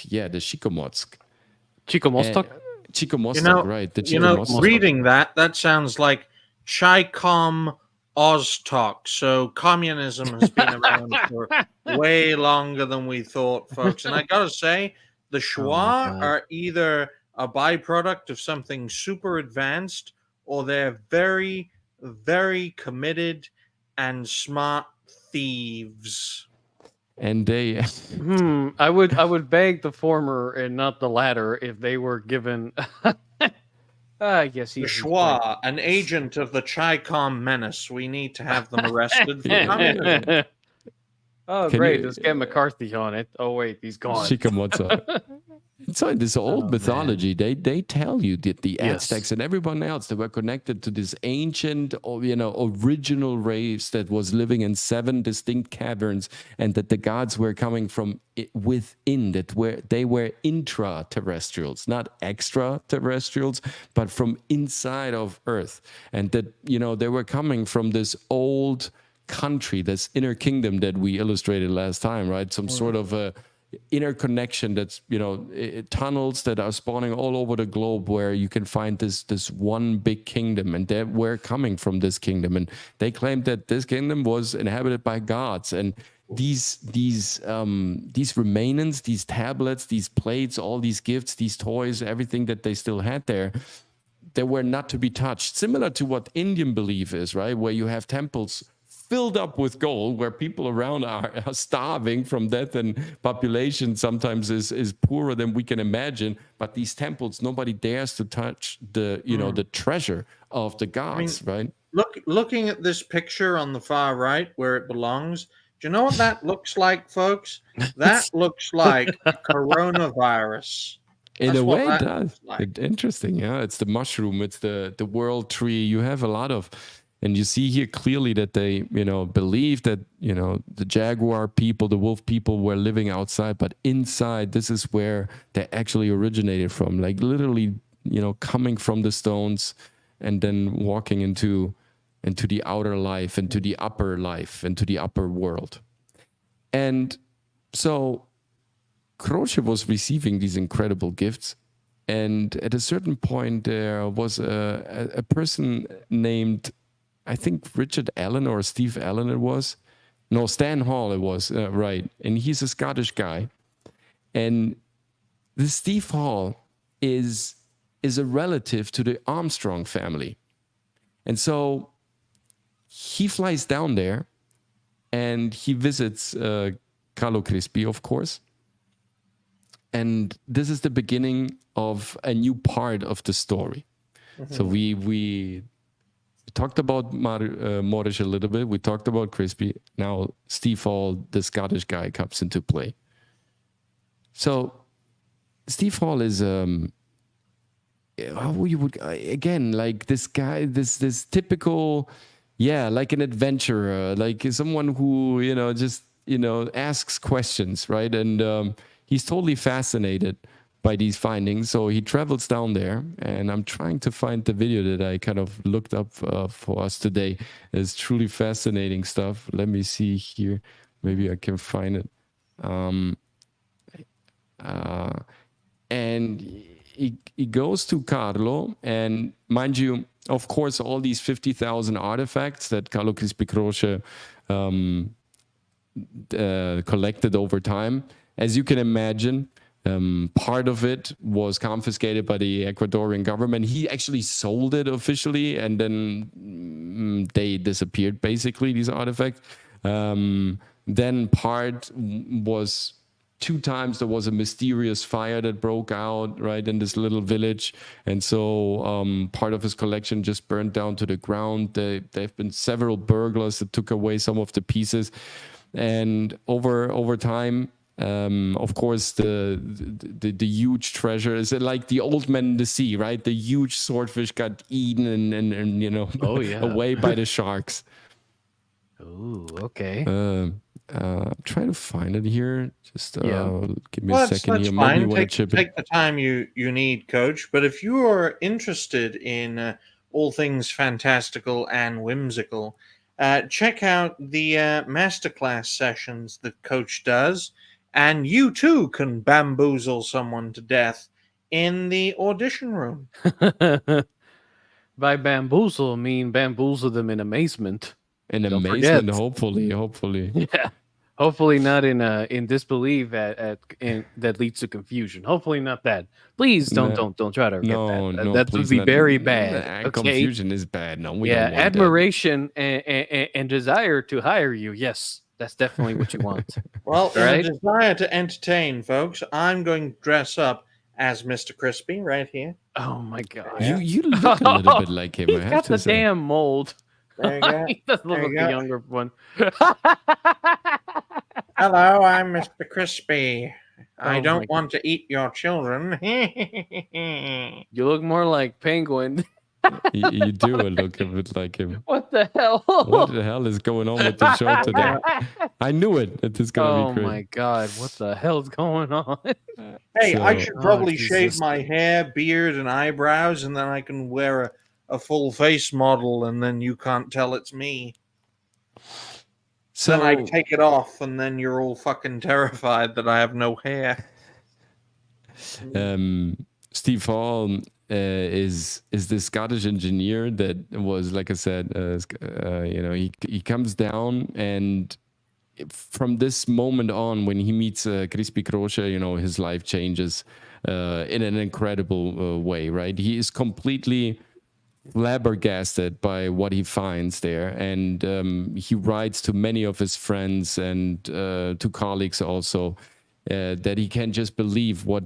yeah, the Shikomotsk. Chico Chicomostok, right? The You know, Chicomostok. reading that sounds like Chi-Com Oztok. So communism has been around for way longer than we thought, folks. And I gotta say, the Shua God. are either a byproduct of something super advanced, or they're very, very committed and smart thieves. And they, I would beg the former and not the latter if they were given. I guess The he's Shua, an agent of the Chi-Com menace. We need to have them arrested for Yeah. communism. Oh, Can great! you- Let's get McCarthy on it. Oh wait, he's gone. Shikamotso. So in this old Oh, mythology, they tell you that the Yes. Aztecs and everyone else, they were connected to this ancient, or, you know, original race that was living in 7 distinct caverns, and that the gods were coming from within, that they were intraterrestrials, not extraterrestrials, but from inside of Earth, and that, you know, they were coming from this old country, this inner kingdom that we illustrated last time, right? Some sort of a interconnection that's, you know, tunnels that are spawning all over the globe, where you can find this one big kingdom, and they were coming from this kingdom, and they claimed that this kingdom was inhabited by gods. And these remains, these tablets, these plates, all these gifts, these toys, everything that they still had there, they were not to be touched. Similar to what Indian belief is, right? Where you have temples filled up with gold, where people around are starving from death, and population sometimes is poorer than we can imagine. But these temples, nobody dares to touch the, you know, the treasure of the gods, right? Looking at this picture on the far right, where it belongs, do you know what that looks like, folks? That looks like a coronavirus. In That's a what way, it that does. looks like. Interesting, yeah. It's the mushroom. It's the world tree. You have a lot of, and you see here clearly that they, you know, believe that, you know, the jaguar people, the wolf people were living outside, but inside, this is where they actually originated from. Like literally, you know, coming from the stones and then walking into the outer life, into the upper life, into the upper world. And so Croce was receiving these incredible gifts. And at a certain point, there was a person named, I think, Richard Allen or Steve Allen it was. No, Stan Hall it was, right. And he's a Scottish guy. And this Steve Hall is a relative to the Armstrong family. And so he flies down there and he visits Carlo Crispi, of course. And this is the beginning of a new part of the story. Mm-hmm. So we talked about Morish a little bit. We talked about Crispy. Now Steve Hall, the Scottish guy, comes into play. So Steve Hall is how you would again, like this guy, this typical, yeah, like an adventurer, like someone who just asks questions, right? And he's totally fascinated by these findings, so he travels down there. And I'm trying to find the video that I kind of looked up for us today. It's truly fascinating stuff. Let me see here, maybe I can find it. And he goes to Carlo, and mind you, of course, all these 50,000 artifacts that Carlo Crispy-Croce collected over time, as you can imagine, part of it was confiscated by the Ecuadorian government. He actually sold it officially, and then they disappeared, basically, these artifacts. Then part was... 2 times there was a mysterious fire that broke out right in this little village, and so part of his collection just burned down to the ground. There have been several burglars that took away some of the pieces, and over time, of course, the huge treasure is like the old man in the sea, right? The huge swordfish got eaten and Oh, yeah. away by the sharks. Oh, okay. I'm trying to find it here. Just give me Well, a second that's here. fine. Maybe you want to chip Take it. the time you need, Coach. But if you are interested in all things fantastical and whimsical, check out the masterclass sessions that Coach does, and you too can bamboozle someone to death in the audition room. By bamboozle, mean bamboozle them in amazement. In Don't amazement, forget. hopefully. Yeah. Hopefully not in disbelief that leads to confusion. Hopefully not that. Please don't try to get No, that. no, That would please be not. very bad. Okay. Confusion is bad. No, we don't want admiration and desire to hire you. Yes, that's definitely what you want. Well, in Right? a desire to entertain, folks, I'm going to dress up as Mr. Crispy right here. Oh my god. that. You look a little bit like him. I He's have got to the say. damn mold. There you go. He doesn't look There like you the go. younger one. Hello, I'm Mr. Crispy. I Oh don't my want to eat your children. You look more like Penguin. You do look a bit like him. What the hell? What the hell is going on with the show today? I knew it. It is going to Oh be great. my god, what the hell's going on? Hey, I So- should probably Jesus. shave my hair, beard, and eyebrows, and then I can wear a full face model, and then you can't tell it's me. So Then I take it off, and then you're all fucking terrified that I have no hair. Steve Hall is the Scottish engineer that was, like I said, he comes down, and from this moment on, when he meets Crispy-Croce, his life changes in an incredible way, right? He is completely flabbergasted by what he finds there, and he writes to many of his friends and to colleagues also that he can't just believe what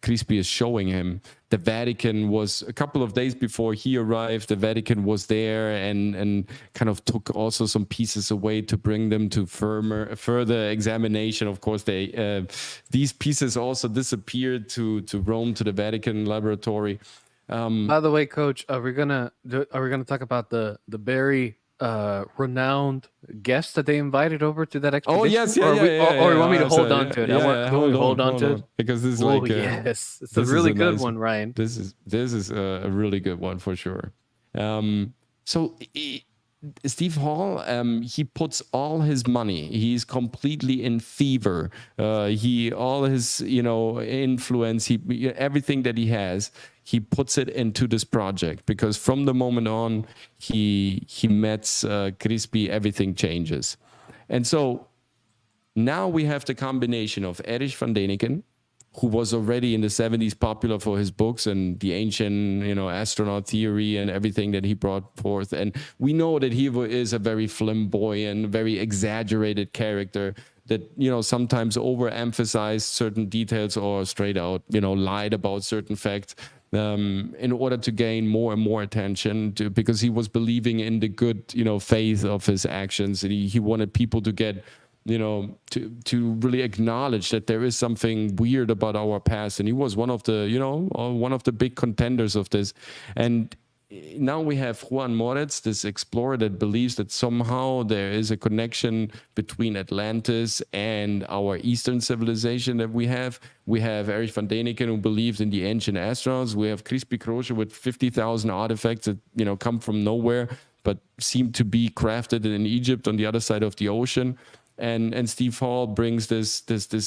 Crispy is showing him. The Vatican was, a couple of days before he arrived, the Vatican was there and kind of took also some pieces away to bring them to further examination. Of course, these pieces also disappeared to Rome, to the Vatican laboratory. By the way, Coach, are we gonna talk about the very renowned guests that they invited over to that expedition? Oh yes, or you want me to hold sorry. on to it? Yeah, I want to hold on to it because this is Oh like yes, it's a this is really a good nice- one, Ryan. This is a really good one for sure. Steve Hall, he puts all his money. He's completely in fever. All his influence, everything that he has, he puts it into this project, because from the moment on he met Crispy, everything changes. And so now we have the combination of Erich van Däniken, who was already in the 70s popular for his books and the ancient, astronaut theory and everything that he brought forth. And we know that he is a very flamboyant, very exaggerated character that, sometimes overemphasized certain details or straight out, lied about certain facts in order to gain more and more attention, because he was believing in the good, faith of his actions. And he wanted people to get to really acknowledge that there is something weird about our past. And he was one of the big contenders of this. And now we have Juan Moritz, this explorer that believes that somehow there is a connection between Atlantis and our Eastern civilization that we have. We have Erich von Däniken, who believed in the ancient astronauts. We have Crispy Croce with 50,000 artifacts that, come from nowhere, but seem to be crafted in Egypt on the other side of the ocean. And Steve Hall brings this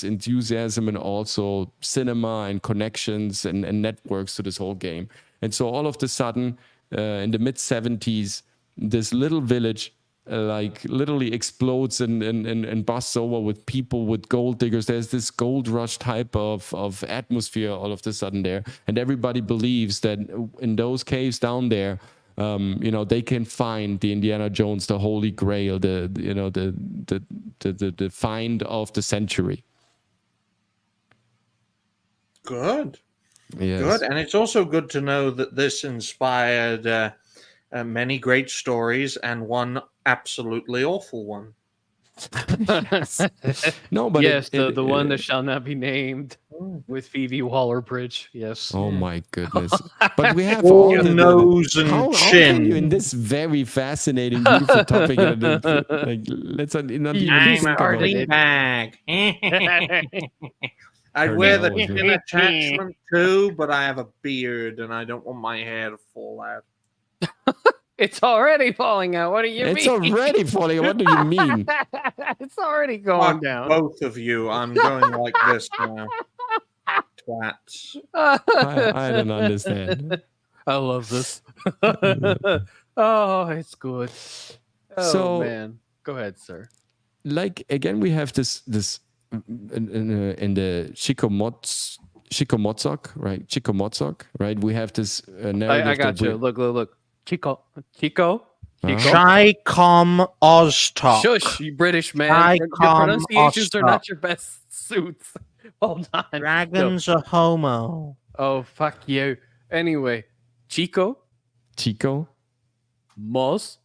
enthusiasm and also cinema and connections and networks to this whole game. And so all of a sudden, in the mid-70s, this little village literally explodes and busts over with people, with gold diggers. There's this gold rush type of atmosphere all of a sudden there. And everybody believes that in those caves down there, they can find the Indiana Jones, the Holy Grail, the find of the century. Good. Yes. Good. And it's also good to know that this inspired many great stories and one absolutely awful one. No, but yes, the one that shall not be named with Phoebe Waller-Bridge. Yes. Oh my goodness! But we have all all the nose and how chin. Can you, in this very fascinating, beautiful topic, let's not even I'm think a about it. bag. I'd wear the chin attachment too, but I have a beard and I don't want my hair to fall out. It's already falling out. What do you mean? It's already falling out. What do you mean? It's already going down. Both of you. I'm going like this now. Twats. I don't understand. I love this. Oh, it's good. Oh, So- man. Go ahead, sir. Again, we have this in the Chicomozok, right? Chicomozok, right? We have this narrative. I got you. Look. Chico. Chicom Oztok. Shush, you British man. I Your come pronunciations are Ostok. not your best suits. Hold on. Dragons are homo. Oh, fuck you. Anyway, Chico, Moz,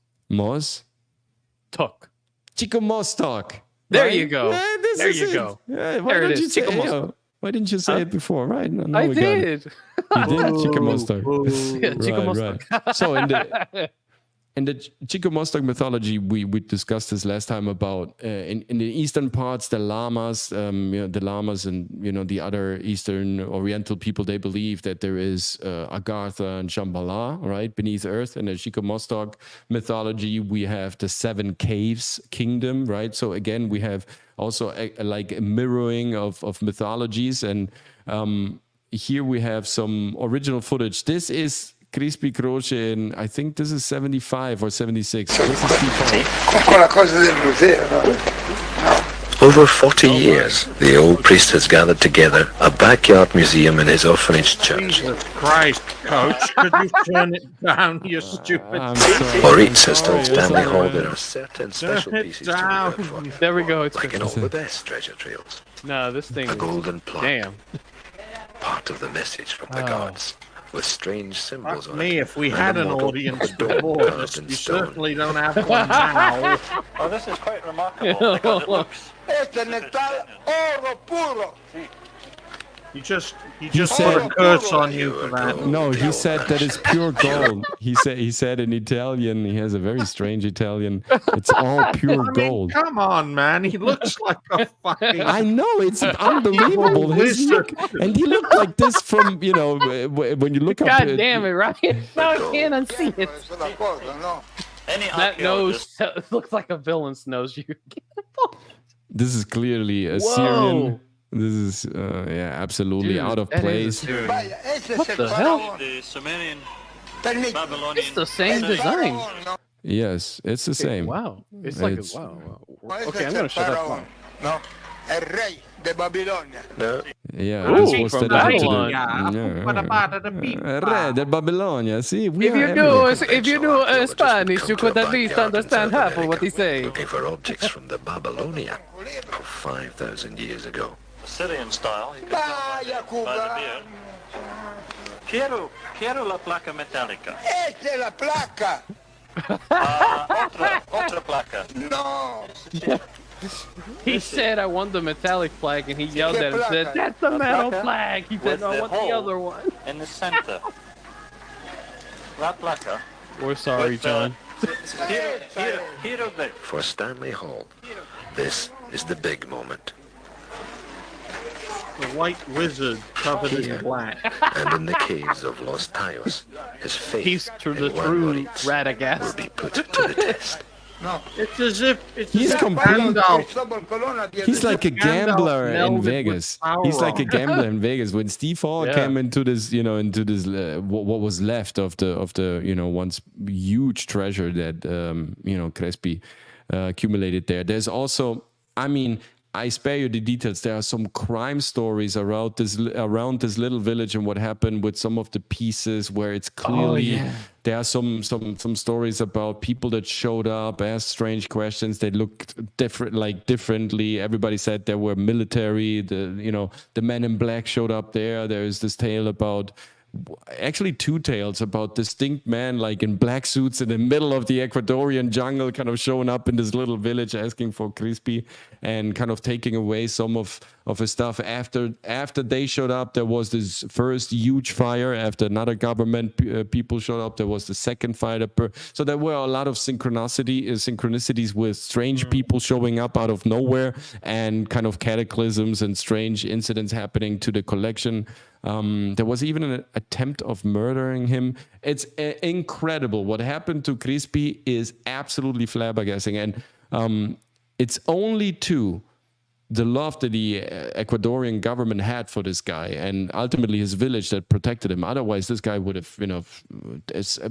Tuk. Chico Mostok. There right? you go. Yeah, this There is you it. go. Yeah, why There it don't you is. say Chico it? Mostok. Why didn't you say it before? Right? No, I we got it. did. You did, Chico Mostok. Yeah, Chico Right, Mostok. So in the Chico Mostok mythology, we discussed this last time about in the eastern parts, the lamas, the lamas and the other Eastern Oriental people, they believe that there is Agartha and Shambhala, right, beneath earth. In the Chico Mostok mythology, we have the Seven Caves Kingdom, right? So again, we have also a mirroring of mythologies, and here we have some original footage. This is Crispy Croce in, I think this is 75 or 76. This is Over 40 years, the old priest has gathered together a backyard museum in his orphanage church. Jesus Christ, Coach. Could you turn it down, you stupid... I'm sorry. For each system Sorry, Stanley it's Hall, all there right. are certain special Turn it pieces to down. look out for, There we go. It's like in good. all the best treasure trails. No, this thing A is... golden plot, Damn. part of the message from the gods, with strange symbols Fuck on me, it. if we and had a an model audience of a dog before carved this, in we stone. certainly don't have one now. Oh, this is quite remarkable because it looks. He just put a curse on you for that. No, he said that it's pure gold. He said in Italian, he has a very strange Italian. It's all pure I mean, gold. come on, man. He looks like a fucking... I know, it's unbelievable. His look, and he looked like this from, when you look up. God damn it, Ryan. Now I can't unsee it. Any That archaeologist nose looks like a villain's nose. You This is clearly a Whoa. Syrian. This is, absolutely Dude, out of that place. is- What the hell? the Sumerian, Babylonian. It's the same design. Yes, it's the same. Wow. It's like It's- wow. Okay, I'm gonna shut up now. No, è re de Babilonia. Yeah, Ooh, this was from dedicated to Babylon. Re del Babilonia. See, we If are you everywhere. do Spanish, you could at least understand half of what he's saying. Looking for objects from the Babylonia of 5,000 years ago. Syrian style. You can tell by the beard. Quiero la placa metálica. Esta è la placca. Otra placa. No. He said, "I want the metallic flag," and he yelled at it and said, "That's the metal flag." He said, "No, I want the other one." In the center. That placa. We're sorry, John. Here of it. For Stanley Hall, this is the big moment. The white wizard covered Here. in black. And in the caves of Los Tayos, his faith He's the in true Moritz will Radagast. be put to the test. No. It's as if He's complete- Gandalf. Cristóbal Colón había He's dicho like a gambler in melded with Vegas. He's like a Sauron. gambler in Vegas. When Steve Hall Yeah. came into this, into this, what was left of the, once huge treasure that, Crespi accumulated there. There's also, I spare you the details. There are some crime stories around this little village and what happened with some of the pieces where it's clearly there are some stories about people that showed up, asked strange questions. They looked differently. Everybody said they were military. The men in black showed up there. There is this tale about. Actually, two tales about distinct men like in black suits in the middle of the Ecuadorian jungle kind of showing up in this little village asking for Crispy and kind of taking away some of his stuff. After they showed up, there was this first huge fire. After another government people showed up, there was the second fire. So there were a lot of synchronicities with strange people showing up out of nowhere and kind of cataclysms and strange incidents happening to the collection. There was even an attempt of murdering him. It's incredible. What happened to Crispy is absolutely flabbergasting. And it's only to the love that the Ecuadorian government had for this guy and ultimately his village that protected him. Otherwise, this guy would have,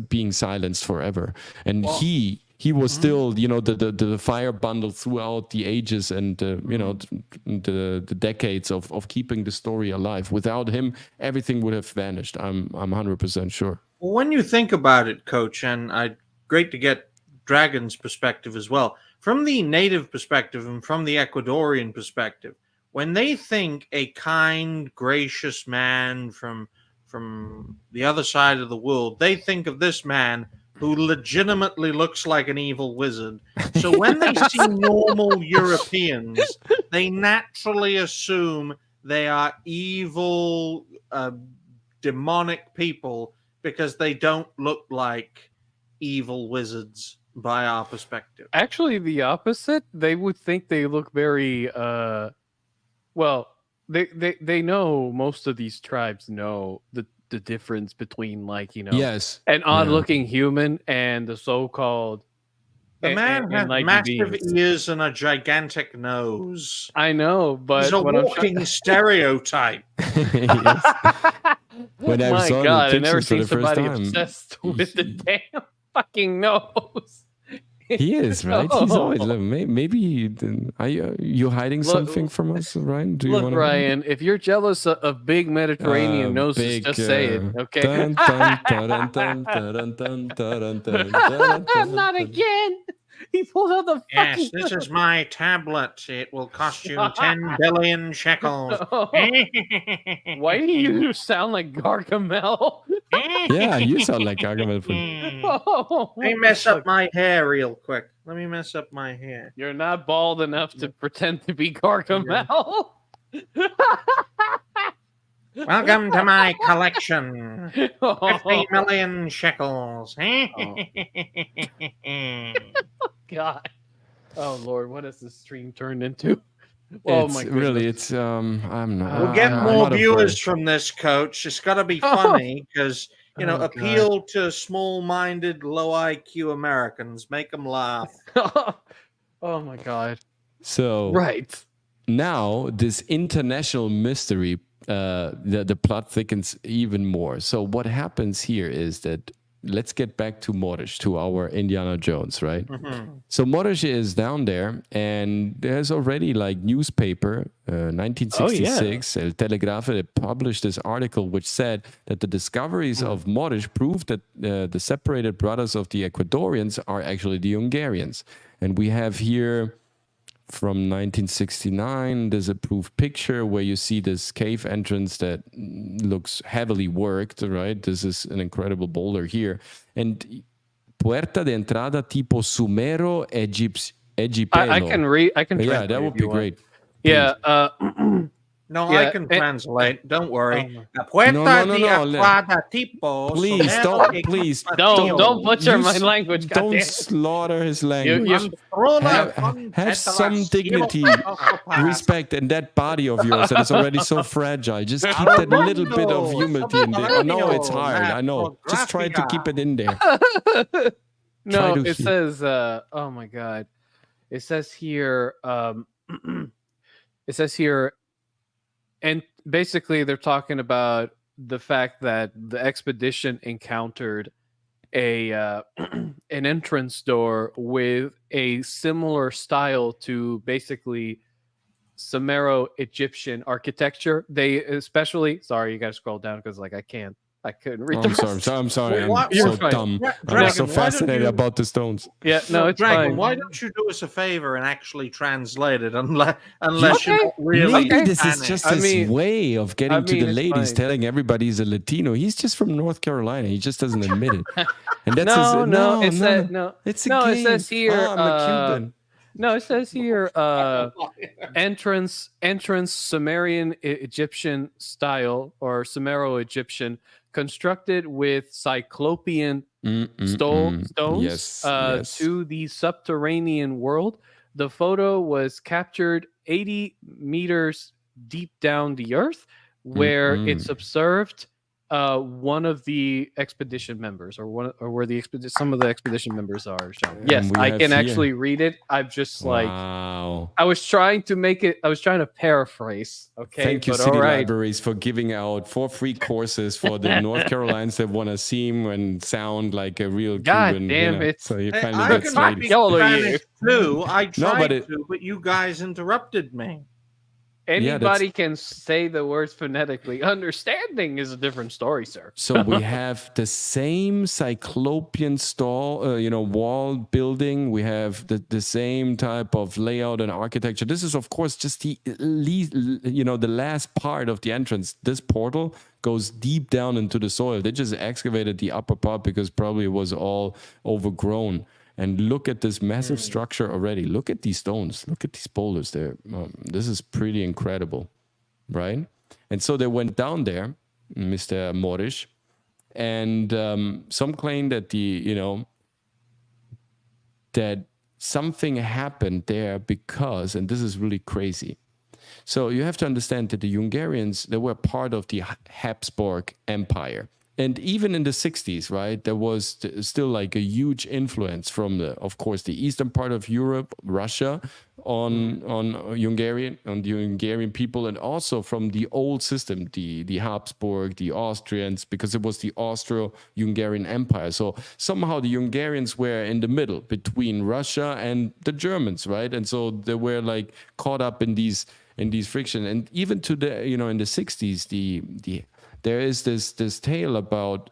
being silenced forever. And he was still, the fire bundle throughout the ages and, the decades of keeping the story alive. Without him, everything would have vanished. I'm 100% sure. Well, when you think about it, Coach, and great to get Dragon's perspective as well. From the native perspective and from the Ecuadorian perspective, when they think a kind, gracious man from the other side of the world, they think of this man who legitimately looks like an evil wizard. So when they see normal Europeans, they naturally assume they are evil, demonic people because they don't look like evil wizards by our perspective. Actually, the opposite. They would think they look very they know, most of these tribes know the difference between Yes, an odd looking human and the so-called The man has massive ears and a gigantic nose. I know, but he's a walking stereotype. When I My saw God, the I've never pictures for seen the first somebody time, obsessed with the damn fucking nose. he is right. He's always No. maybe. Are you hiding something from us, Ryan? Do you Look, wanna- Ryan, if you're jealous of big Mediterranean noses, big, just say it, okay? dun, dun, dun, dun, dun, dun, dun, dun, dun, dun, Not dun. again. He pulled out the Yes, fucking. this is my tablet. It will cost you 10 billion shekels. Why do you sound like Gargamel? Yeah, you sound like Gargamel. Oh, Let me mess up my hair real quick. Let me mess up my hair. You're not bald enough to pretend to be Gargamel. Welcome to my collection. 50 million shekels. God. Oh Lord, what has this stream turned into? It's really, it's I'm not. We'll get I'm more not viewers afraid. from this, Coach. It's got to be funny because, Oh, God. appeal to small-minded, low IQ Americans. Make them laugh. Oh my God. So Right. now this international mystery, the plot thickens even more. So what happens here is that let's get back to Morish, to our Indiana Jones, right? So Morish is down there, and there's already newspaper, 1966, El Telegrafe, they published this article which said that the discoveries of Morish proved that the separated brothers of the Ecuadorians are actually the Hungarians. And we have here from 1969, there's a proof picture where you see this cave entrance that looks heavily worked, right? This is an incredible boulder here. And Puerta de entrada tipo Sumero Edgy I pelo. can read. I can. Yeah, translate that if would you be want. great. Yeah. No, Yeah, I can translate. Don't worry. Oh, La puerta No. di aquada tipo Please somero don't. e Please don't butcher my s- language. Don't Goddamn. slaughter his You- language. Have some dignity, respect in that body of yours that is already so fragile. Just keep that little bit of humility in there. I know it's hard. I know. Just try to keep it in there. No, to it hear- says. Oh my god, it says here. It says here, and basically they're talking about the fact that the expedition encountered a an entrance door with a similar style to basically Sumero Egyptian architecture. They especially, sorry, you got to scroll down because like I couldn't read. Oh, the I'm sorry. rest. I'm sorry. Well, I'm what- so You're fine. dumb. Dragon, I'm so why don't fascinated you- about the stones. Yeah, no, it's Dragon, fine. why don't you do us a favor and actually translate it unless you're Okay. not really Maybe this is panicked? just I his mean- way of getting I to mean, the it's ladies, fine. telling everybody he's a Latino. He's just from North Carolina. He just doesn't admit it. And that's No, his, it said no. It's a No, it game. says here. Oh, I'm a Cuban. No, it says here. Entrance Sumerian Egyptian style or Sumero Egyptian, constructed with Cyclopean stones Yes, yes. to the subterranean world. The photo was captured 80 meters deep down the earth, where it's observed one of the expedition members, or where the some of the expedition members are shown. Yes, we I have can here- actually read it. I'm just like Wow. I was trying to make it. I was trying to paraphrase. Okay, Thank you, but City all right. Libraries, for giving out 4 free courses for the North Carolinians that want to seem and sound like a real God Cuban. damn you know, it. So you Hey, finally I get can slated. speak Yellow Spanish too. I No, tried but it- to, but you guys interrupted me. Anybody can say the words phonetically. Understanding is a different story, sir. So we have the same cyclopean wall building. We have the same type of layout and architecture. This is, of course, just the the last part of the entrance. This portal goes deep down into the soil. They just excavated the upper part because probably it was all overgrown. And look at this massive structure already. Look at these stones. Look at these boulders there. This is pretty incredible, right? And so they went down there, Mr. Morish, and some claim that that something happened there because, and this is really crazy. So you have to understand that the Hungarians, they were part of the Habsburg Empire. And even in the 60s, right, there was still like a huge influence from of course, the eastern part of Europe, Russia, on the Hungarian people, and also from the old system, the Habsburg, the Austrians, because it was the Austro-Hungarian Empire. So somehow the Hungarians were in the middle between Russia and the Germans, right? And so they were like caught up in these friction. And even to in the 60s, there is this tale about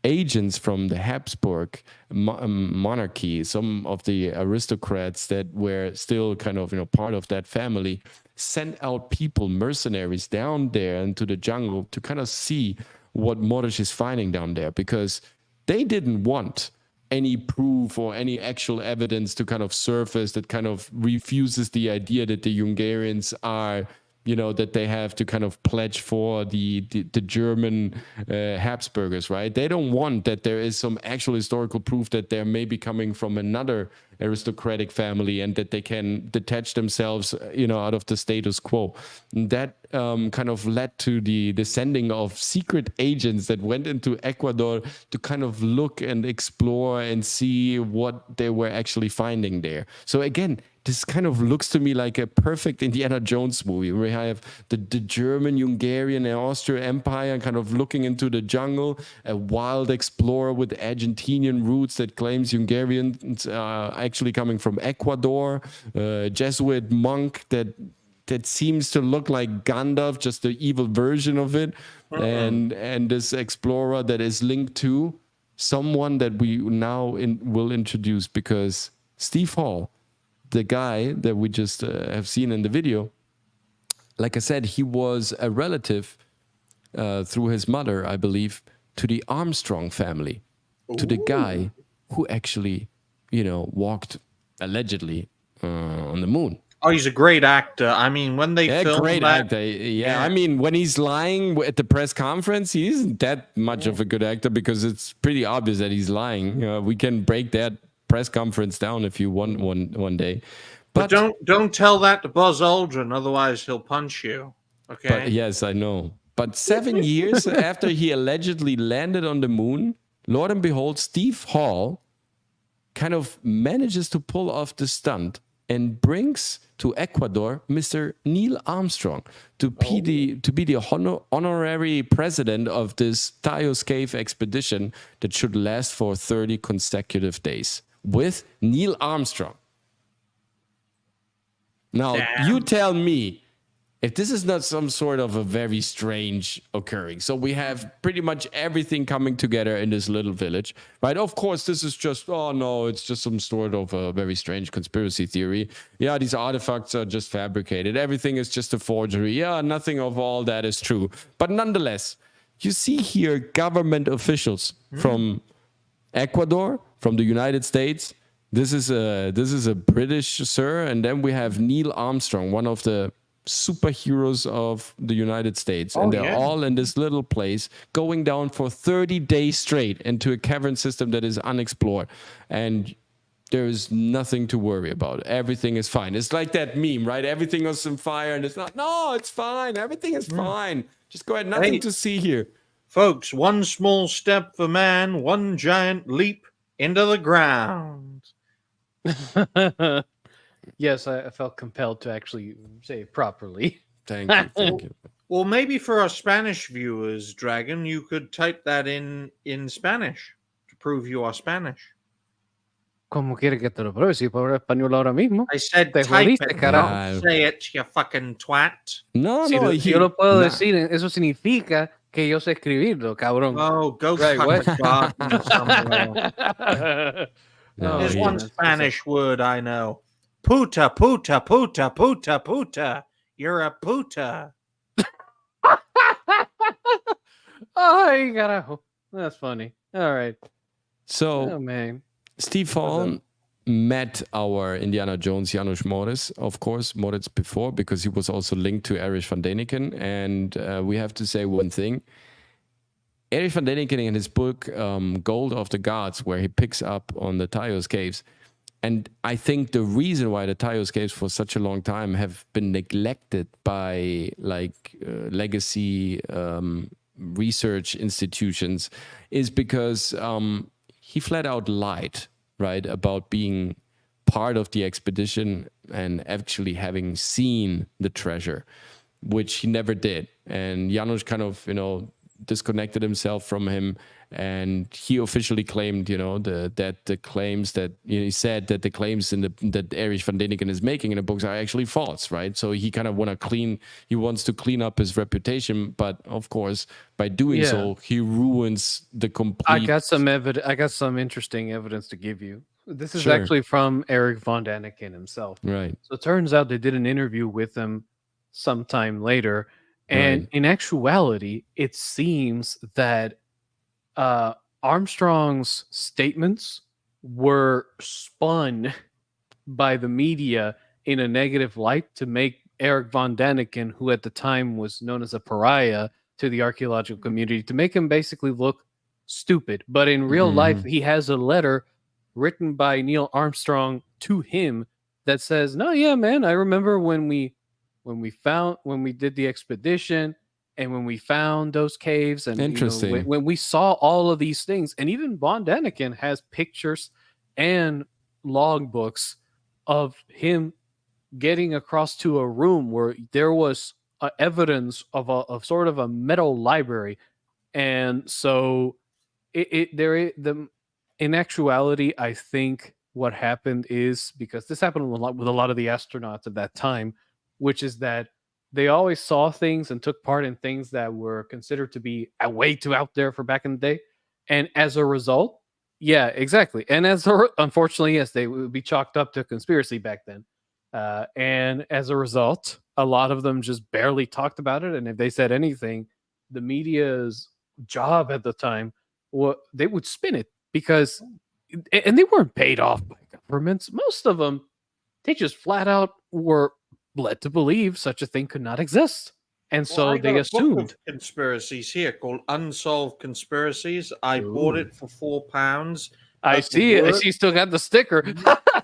agents from the Habsburg monarchy, some of the aristocrats that were still kind of part of that family, sent out people, mercenaries, down there into the jungle to kind of see what Morish is finding down there, because they didn't want any proof or any actual evidence to kind of surface that kind of refuses the idea that the Hungarians are, that they have to kind of pledge for the German Habsburgers, right? They don't want that there is some actual historical proof that they're maybe coming from another aristocratic family and that they can detach themselves, out of the status quo. And that kind of led to the sending of secret agents that went into Ecuador to kind of look and explore and see what they were actually finding there. So again, this kind of looks to me like a perfect Indiana Jones movie. We have the German, Hungarian, and Austrian Empire kind of looking into the jungle, a wild explorer with Argentinian roots that claims Hungarians are actually coming from Ecuador, a Jesuit monk that seems to look like Gandalf, just the evil version of it, and this explorer that is linked to someone that we now will introduce, because Steve Hall, the guy that we just have seen in the video, like I said, he was a relative through his mother, I believe, to the Armstrong family, to the guy who actually, walked allegedly on the moon. Oh, he's a great actor. I mean, when they Yeah, filmed great that, actor. Yeah, I mean, when he's lying at the press conference, he isn't that much of a good actor because it's pretty obvious that he's lying. We can break that press conference down if you want one day. but don't tell that to Buzz Aldrin, otherwise he'll punch you. Okay. But yes, I know. But 7 years after he allegedly landed on the moon, Lord and behold, Steve Hall kind of manages to pull off the stunt and brings to Ecuador Mr. Neil Armstrong to be the honorary president of this Taos Cave expedition that should last for 30 consecutive days with Neil Armstrong. Now, you tell me if this is not some sort of a very strange occurring. So we have pretty much everything coming together in this little village, right? Of course, this is just, oh no, it's just some sort of a very strange conspiracy theory. Yeah, these artifacts are just fabricated. Everything is just a forgery. Yeah, nothing of all that is true. But nonetheless, you see here government officials from Ecuador, from the United States. This is a British sir. And then we have Neil Armstrong, one of the superheroes of the United States, and they're all in this little place going down for 30 days straight into a cavern system that is unexplored, and there is nothing to worry about. Everything is fine. It's like that meme, right? Everything is on fire, and it's not. No, it's fine. Everything is fine. Just go ahead. Nothing to see here, folks. One small step for man, one giant leap into the ground. Yes, I felt compelled to actually say it properly. Thank you. Well, maybe for our Spanish viewers, Dragon, you could type that in Spanish to prove you are Spanish. ¿Cómo quiere que te lo pruebe? Si puedo hablar español ahora mismo. I said Te type jodiste, it, carajo. don't say it, you fucking twat. No, Si yo lo puedo decir, eso significa que yo sé escribirlo, cabrón. Oh, go Right, fuck what? the garden somewhere. No, There's he- one Spanish word I know. Puta, puta, puta, puta, puta. You're a puta. Ay, carajo. That's funny. All right. So Oh, man. Steve Hall met our Indiana Jones Janusz Moritz, of course, Moritz before, because he was also linked to Erich van Däniken. And we have to say one thing. Erich van Däniken in his book, Gold of the Gods, where he picks up on the Taos Caves. And I think the reason why the Taos Caves for such a long time have been neglected by legacy research institutions is because he flat out lied, right, about being part of the expedition and actually having seen the treasure, which he never did. And Janusz kind of, disconnected himself from him, and he officially claimed, that the claims that he said that the claims that Erich van Däniken is making in the books are actually false, right? So he kind of wants to clean up his reputation, but of course, by doing so, he ruins the complete. I got some interesting evidence to give you. This is Sure. actually from Erich von Däniken himself. Right. So it turns out they did an interview with him sometime later. And Right. in actuality, it seems that Armstrong's statements were spun by the media in a negative light to make Erich von Däniken, who at the time was known as a pariah to the archaeological community, to make him basically look stupid. But in real life, he has a letter written by Neil Armstrong to him that says, "No, yeah, man, I remember when we did the expedition and when we found those caves and Interesting. when we saw all of these things." And even von Däniken has pictures and logbooks of him getting across to a room where there was evidence of sort of a metal library. And so in actuality, I think what happened is, because this happened with a lot of the astronauts at that time, which is that they always saw things and took part in things that were considered to be way too out there for back in the day. And as a result, yeah, exactly. And unfortunately, yes, they would be chalked up to conspiracy back then. And as a result, a lot of them just barely talked about it. And if they said anything, the media's job at the time, they would spin it, because, and they weren't paid off by governments. Most of them they just flat out were led to believe such a thing could not exist. And Well, so I got they a book assumed. of conspiracies here called Unsolved Conspiracies. I bought Ooh. it for £4. I at the see it. I work. see you still got the sticker.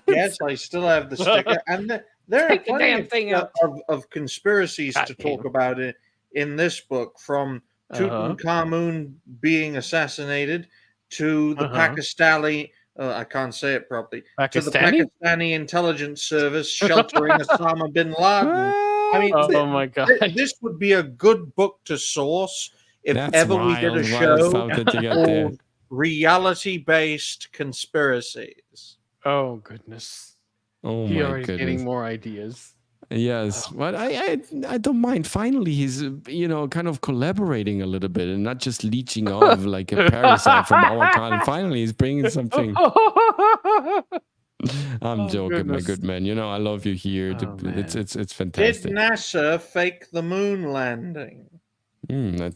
Yes, I still have the sticker, and there are Take the plenty damn thing out. of conspiracies to God damn. talk about it in this book, from Tutankhamun being assassinated to the Pakistani. I can't say it properly. To the Pakistani? Pakistani intelligence service sheltering Osama bin Laden. I mean, Oh my god. this would be a good book to source if That's ever we did a wild show stuff that you got there. called Reality-Based Conspiracies. Oh goodness. Oh He my already getting goodness. more ideas. Yes, but I don't mind. Finally, he's kind of collaborating a little bit and not just leeching off like a parasite from our con. Finally, he's bringing something. I'm joking, my goodness. good man. I love you here. It's Did fantastic. NASA fake the moon landing?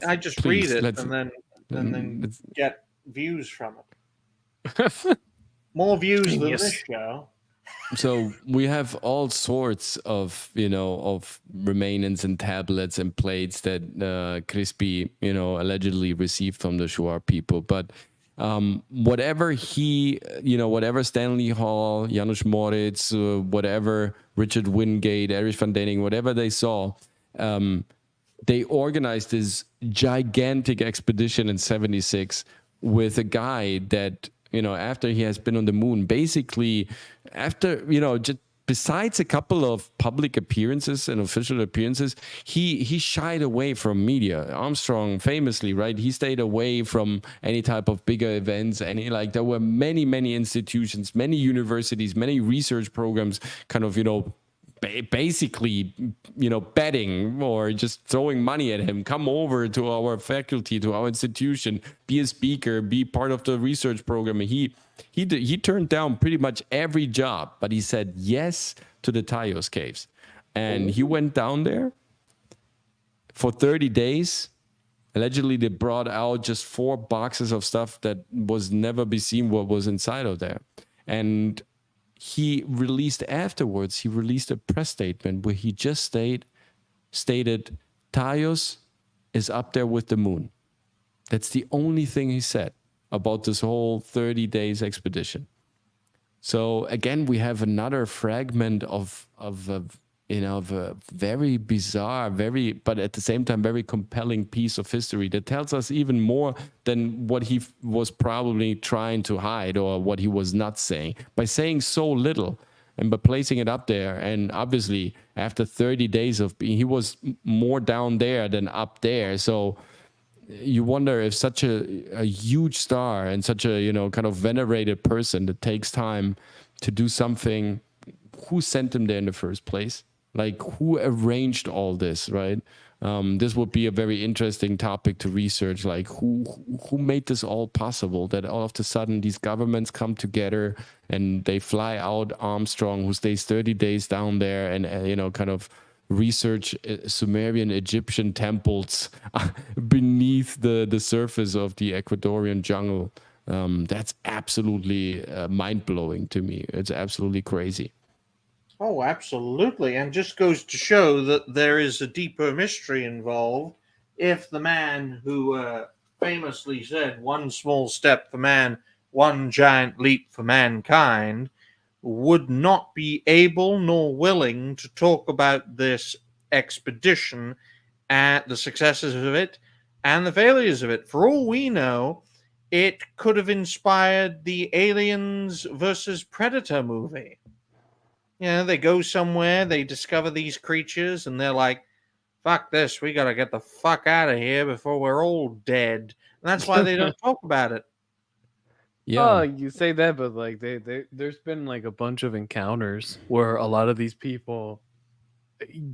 I just read it and then get views from it. More views than this show. So we have all sorts of remains and tablets and plates that Crispy allegedly received from the Shoah people, but whatever whatever Stanley Hall, Janusz Moritz, whatever Richard Wingate, Erich van Däniken, whatever they saw, they organized this gigantic expedition in 1976 with a guy that, after he has been on the moon, basically after, just besides a couple of public appearances and official appearances, he shied away from media. Armstrong famously, right? He stayed away from any type of bigger events. There were many institutions, many universities, many research programs kind of, basically, betting or just throwing money at him. Come over to our faculty, to our institution, be a speaker, be part of the research program. He turned down pretty much every job, but he said yes to the Taos caves. And he went down there for 30 days. Allegedly, they brought out just 4 boxes of stuff that was never be seen what was inside of there. And he released a press statement where he just stated Taos is up there with the moon. That's the only thing he said about this whole 30 days expedition. So again, we have another fragment of a very bizarre, but at the same time very compelling piece of history that tells us even more than what he was probably trying to hide or what he was not saying. By saying so little and by placing it up there, and obviously after 30 days he was more down there than up there. So you wonder if such a huge star and such a kind of venerated person that takes time to do something, who sent him there in the first place? Like, who arranged all this, right? This would be a very interesting topic to research. Like, who made this all possible? That all of a sudden these governments come together and they fly out Armstrong, who stays 30 days down there, and kind of research Sumerian Egyptian temples beneath the surface of the Ecuadorian jungle. That's absolutely mind-blowing to me. It's absolutely crazy. Oh, absolutely. And just goes to show that there is a deeper mystery involved. If the man who famously said, "One small step for man, one giant leap for mankind," would not be able nor willing to talk about this expedition and the successes of it and the failures of it. For all we know, it could have inspired the Aliens versus Predator movie. They go somewhere, they discover these creatures, and they're like, fuck this, we gotta get the fuck out of here before we're all dead. And that's why they don't talk about it. Yeah. Oh, you say that, but like there's been like a bunch of encounters where a lot of these people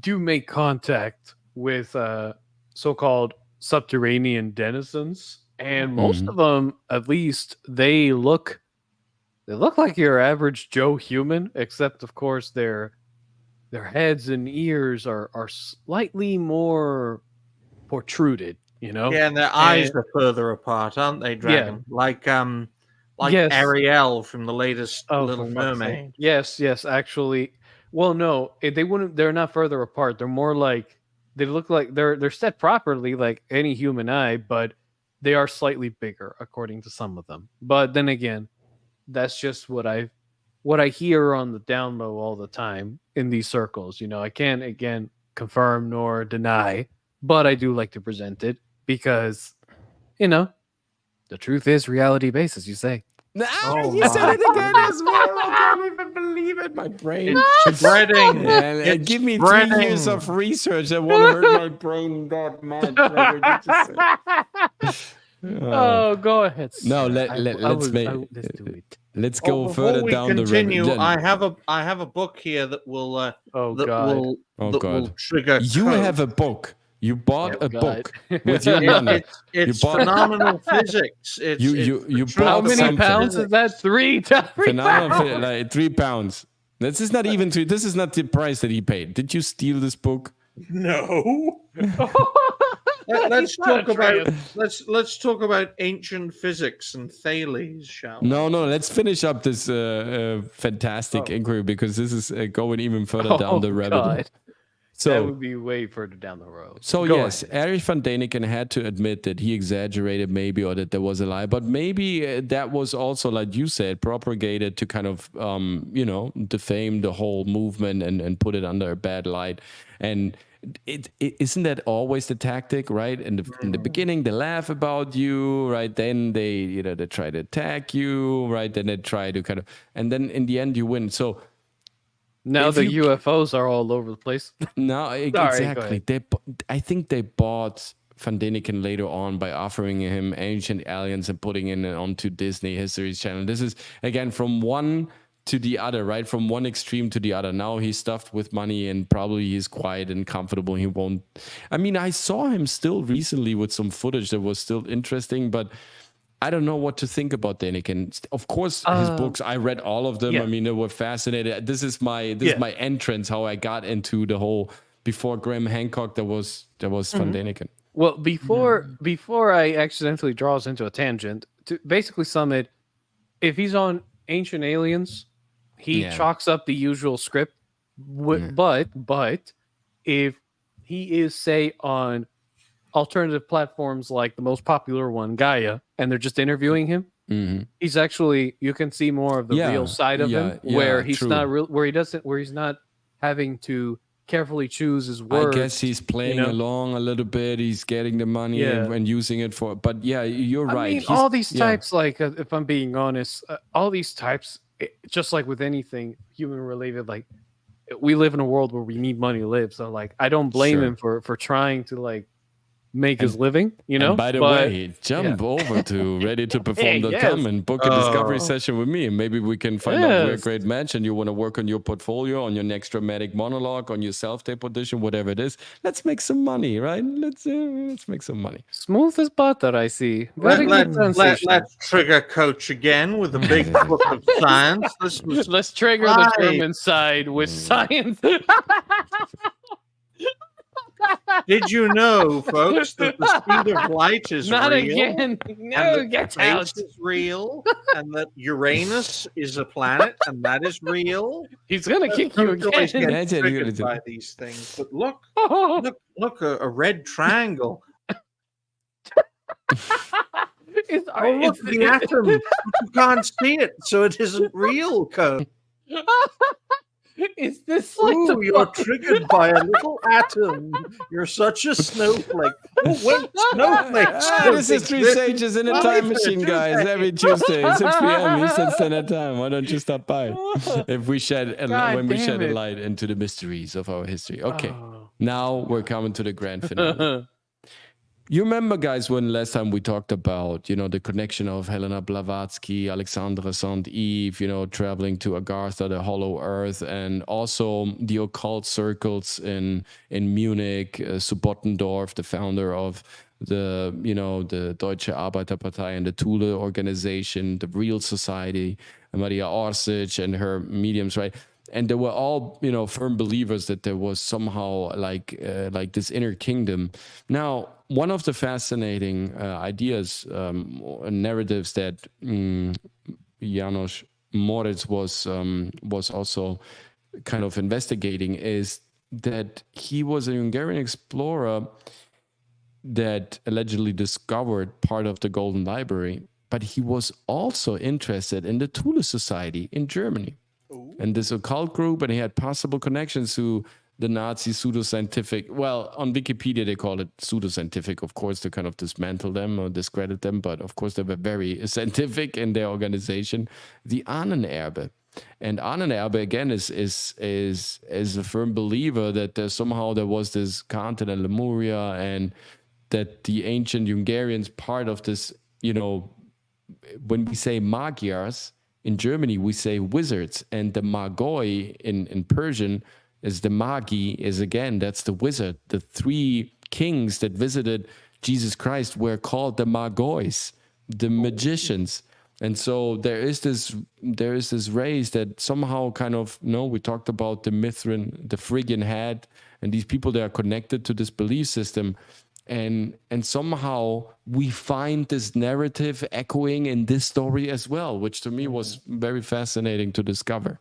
do make contact with so-called subterranean denizens, and most of them, at least, they look like your average Joe human, except of course their heads and ears are slightly more protruded, Yeah, and their eyes are further apart, aren't they, Dragon? Yeah. Like Yes. Ariel from the latest Little for fuck's Mermaid. sake. Yes, actually. Well, no, they wouldn't. They're not further apart. They're more like they look like they're set properly, like any human eye, but they are slightly bigger according to some of them. But then again, that's just what I hear on the down low all the time in these circles. I can't again confirm nor deny, but I do like to present it because the truth is reality based, as you say. Oh, You said it again as well. I can't even believe it. My brain. It's spreading. And give me 3 years of research. I won't hurt my brain that much. Oh, go ahead. No, sir. let's let's do it. let's Well, go before further we down continue, the road. I have a book here that will Oh that God. will Oh, that God. will trigger. You code. have a book. You bought a God. book with your money. It's bought- phenomenal physics. It's, You it's bought How many something. pounds is that? 3 Phenomenal, pounds. like 3 pounds. This is not even 3. This is not the price that he paid. Did you steal this book? No. Let's talk about ancient physics and Thales, shall we? No. Let's finish up this fantastic inquiry because this is going even further down the rabbit hole. God. So That would be way further down the road. So Go yes, ahead. Erich von Däniken had to admit that he exaggerated maybe or that there was a lie, but maybe that was also, like you said, propagated to kind of, defame the whole movement and put it under a bad light. And it isn't that always the tactic, right? In the beginning, they laugh about you, right? Then they try to attack you, right? Then they try to kind of, and then in the end you win. So Now if the you- UFOs are all over the place. no, Sorry, go exactly. I think they bought Van Däniken later on by offering him Ancient Aliens and putting it onto Disney History Channel. This is, again, from one to the other, right? From one extreme to the other. Now he's stuffed with money and probably he's quiet and comfortable. He won't... I mean, I saw him still recently with some footage that was still interesting, but I don't know what to think about Däniken. Of course, his books, I read all of them. Yeah. I mean, they were fascinating. This is my entrance, how I got into the whole, before Graham Hancock, there was Van Däniken. Well, before I accidentally draw us into a tangent, to basically sum it, if he's on Ancient Aliens, he chalks up the usual script. But if he is, say, on alternative platforms like the most popular one, Gaia, and they're just interviewing him, he's actually, you can see more of the real side of him, where he's true. not real, where he's not having to carefully choose his words. I guess he's playing along a little bit. He's getting the money and using it for. But yeah, you're right. I mean, all these types, like if I'm being honest, all these types, just like with anything human related, like we live in a world where we need money to live. So like, I don't blame him for trying to like make his living, And by the way, jump over to readytoperform.com and book a discovery session with me. And maybe we can find out we're a great match and you want to work on your portfolio, on your next dramatic monologue, on your self-tape audition, whatever it is. Let's make some money, right? Let's make some money. Smooth as butter, I see. Very good transition. Let's trigger Coach again with a big book of science. Let's trigger the German side with science. Did you know, folks, that the speed of light is Not real? again. No, And that get out. space is real, and that Uranus is a planet, and that is real. He's gonna kick you Don't always again. get triggered by these things. But look, a red triangle. Oh, look, the atom. You can't see it, so it isn't real, Code. Is this like Ooh, you're triggered by a little atom. You're such a snowflake. Oh, wait, snowflakes. This is Three Sages in a Time Machine, guys. Every Tuesday, 6 p.m. Eastern Standard Time. Why don't you stop by? If we shed a light into the mysteries of our history. Okay, now we're coming to the grand finale. You remember, guys, when last time we talked about, the connection of Helena Blavatsky, Alexandra Saint-Eve, traveling to Agartha, the Hollow Earth, and also the occult circles in Munich, Subottendorf, the founder of the Deutsche Arbeiterpartei and the Thule organization, the Real Society, Maria Orsic and her mediums, right? And they were all, firm believers that there was somehow like this inner kingdom. Now, one of the fascinating ideas, narratives that Janos Moritz was also kind of investigating is that he was a Hungarian explorer that allegedly discovered part of the Golden Library, but he was also interested in the Thule Society in Germany. And this occult group, and he had possible connections to the Nazi pseudoscientific. Well, on Wikipedia, they call it pseudoscientific, of course, to kind of dismantle them or discredit them. But of course, they were very scientific in their organization. The Ahnenerbe. And Ahnenerbe, again, is a firm believer that there was this continent, Lemuria, and that the ancient Hungarians, part of this, when we say Magyars, in Germany, we say wizards, and the Magoi in Persian is the Magi, that's the wizard. The 3 kings that visited Jesus Christ were called the Magois, the magicians. And so there is this race that somehow kind of, we talked about the Mithrin, the Phrygian had, and these people that are connected to this belief system. And somehow we find this narrative echoing in this story as well, which to me was very fascinating to discover.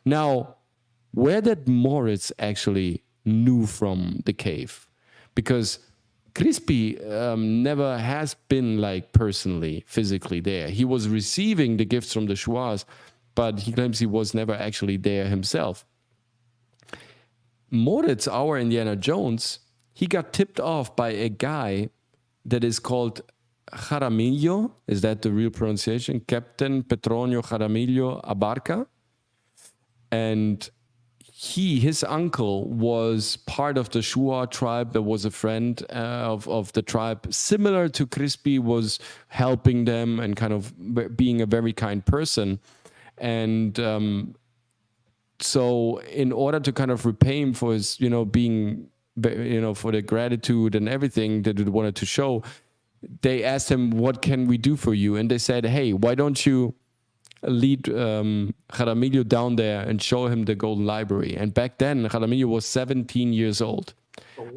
Now, where did Moritz actually knew from the cave? Because Crispy never has been personally, physically there. He was receiving the gifts from the Shuars, but he claims he was never actually there himself. Moritz, our Indiana Jones, he got tipped off by a guy that is called Jaramillo. Is that the real pronunciation? Captain Petronio Jaramillo Abarca. And his uncle was part of the Shuar tribe. That was a friend of the tribe. Similar to Crispy, was helping them and kind of being a very kind person. And so in order to kind of repay him for his, being... for the gratitude and everything that it wanted to show, they asked him, what can we do for you? And they said, hey, why don't you lead Jaramillo down there and show him the Golden Library? And back then, Jaramillo was 17 years old.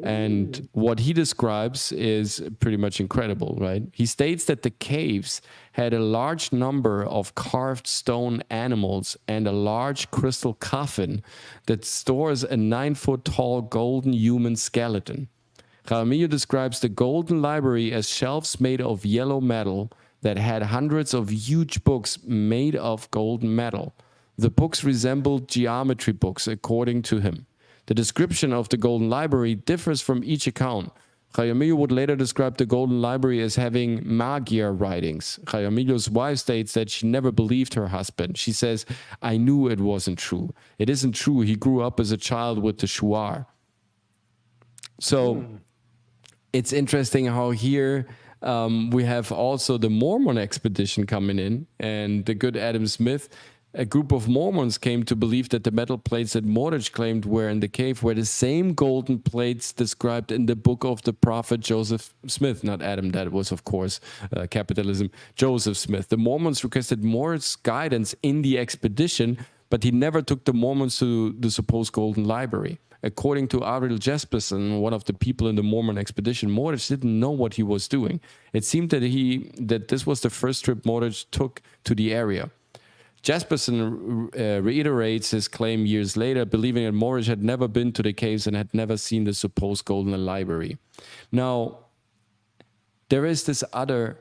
And what he describes is pretty much incredible, right? He states that the caves had a large number of carved stone animals and a large crystal coffin that stores a 9-foot tall golden human skeleton. Jaramillo describes the Golden Library as shelves made of yellow metal that had hundreds of huge books made of golden metal. The books resembled geometry books, according to him. The description of the Golden Library differs from each account. Jaramillo would later describe the Golden Library as having Magyar writings. Jaramillo's wife states that she never believed her husband. She says, I knew it wasn't true. It isn't true. He grew up as a child with the Shuar. So it's interesting how here we have also the Mormon expedition coming in, and the good Adam Smith. A group of Mormons came to believe that the metal plates that Moritz claimed were in the cave were the same golden plates described in the book of the prophet Joseph Smith. Not Adam, that was, of course, capitalism. Joseph Smith. The Mormons requested Moritz's guidance in the expedition, but he never took the Mormons to the supposed Golden Library. According to Ariel Jesperson, one of the people in the Mormon expedition, Moritz didn't know what he was doing. It seemed that this was the first trip Moritz took to the area. Jesperson reiterates his claim years later, believing that Moritz had never been to the caves and had never seen the supposed Golden Library. Now, there is this other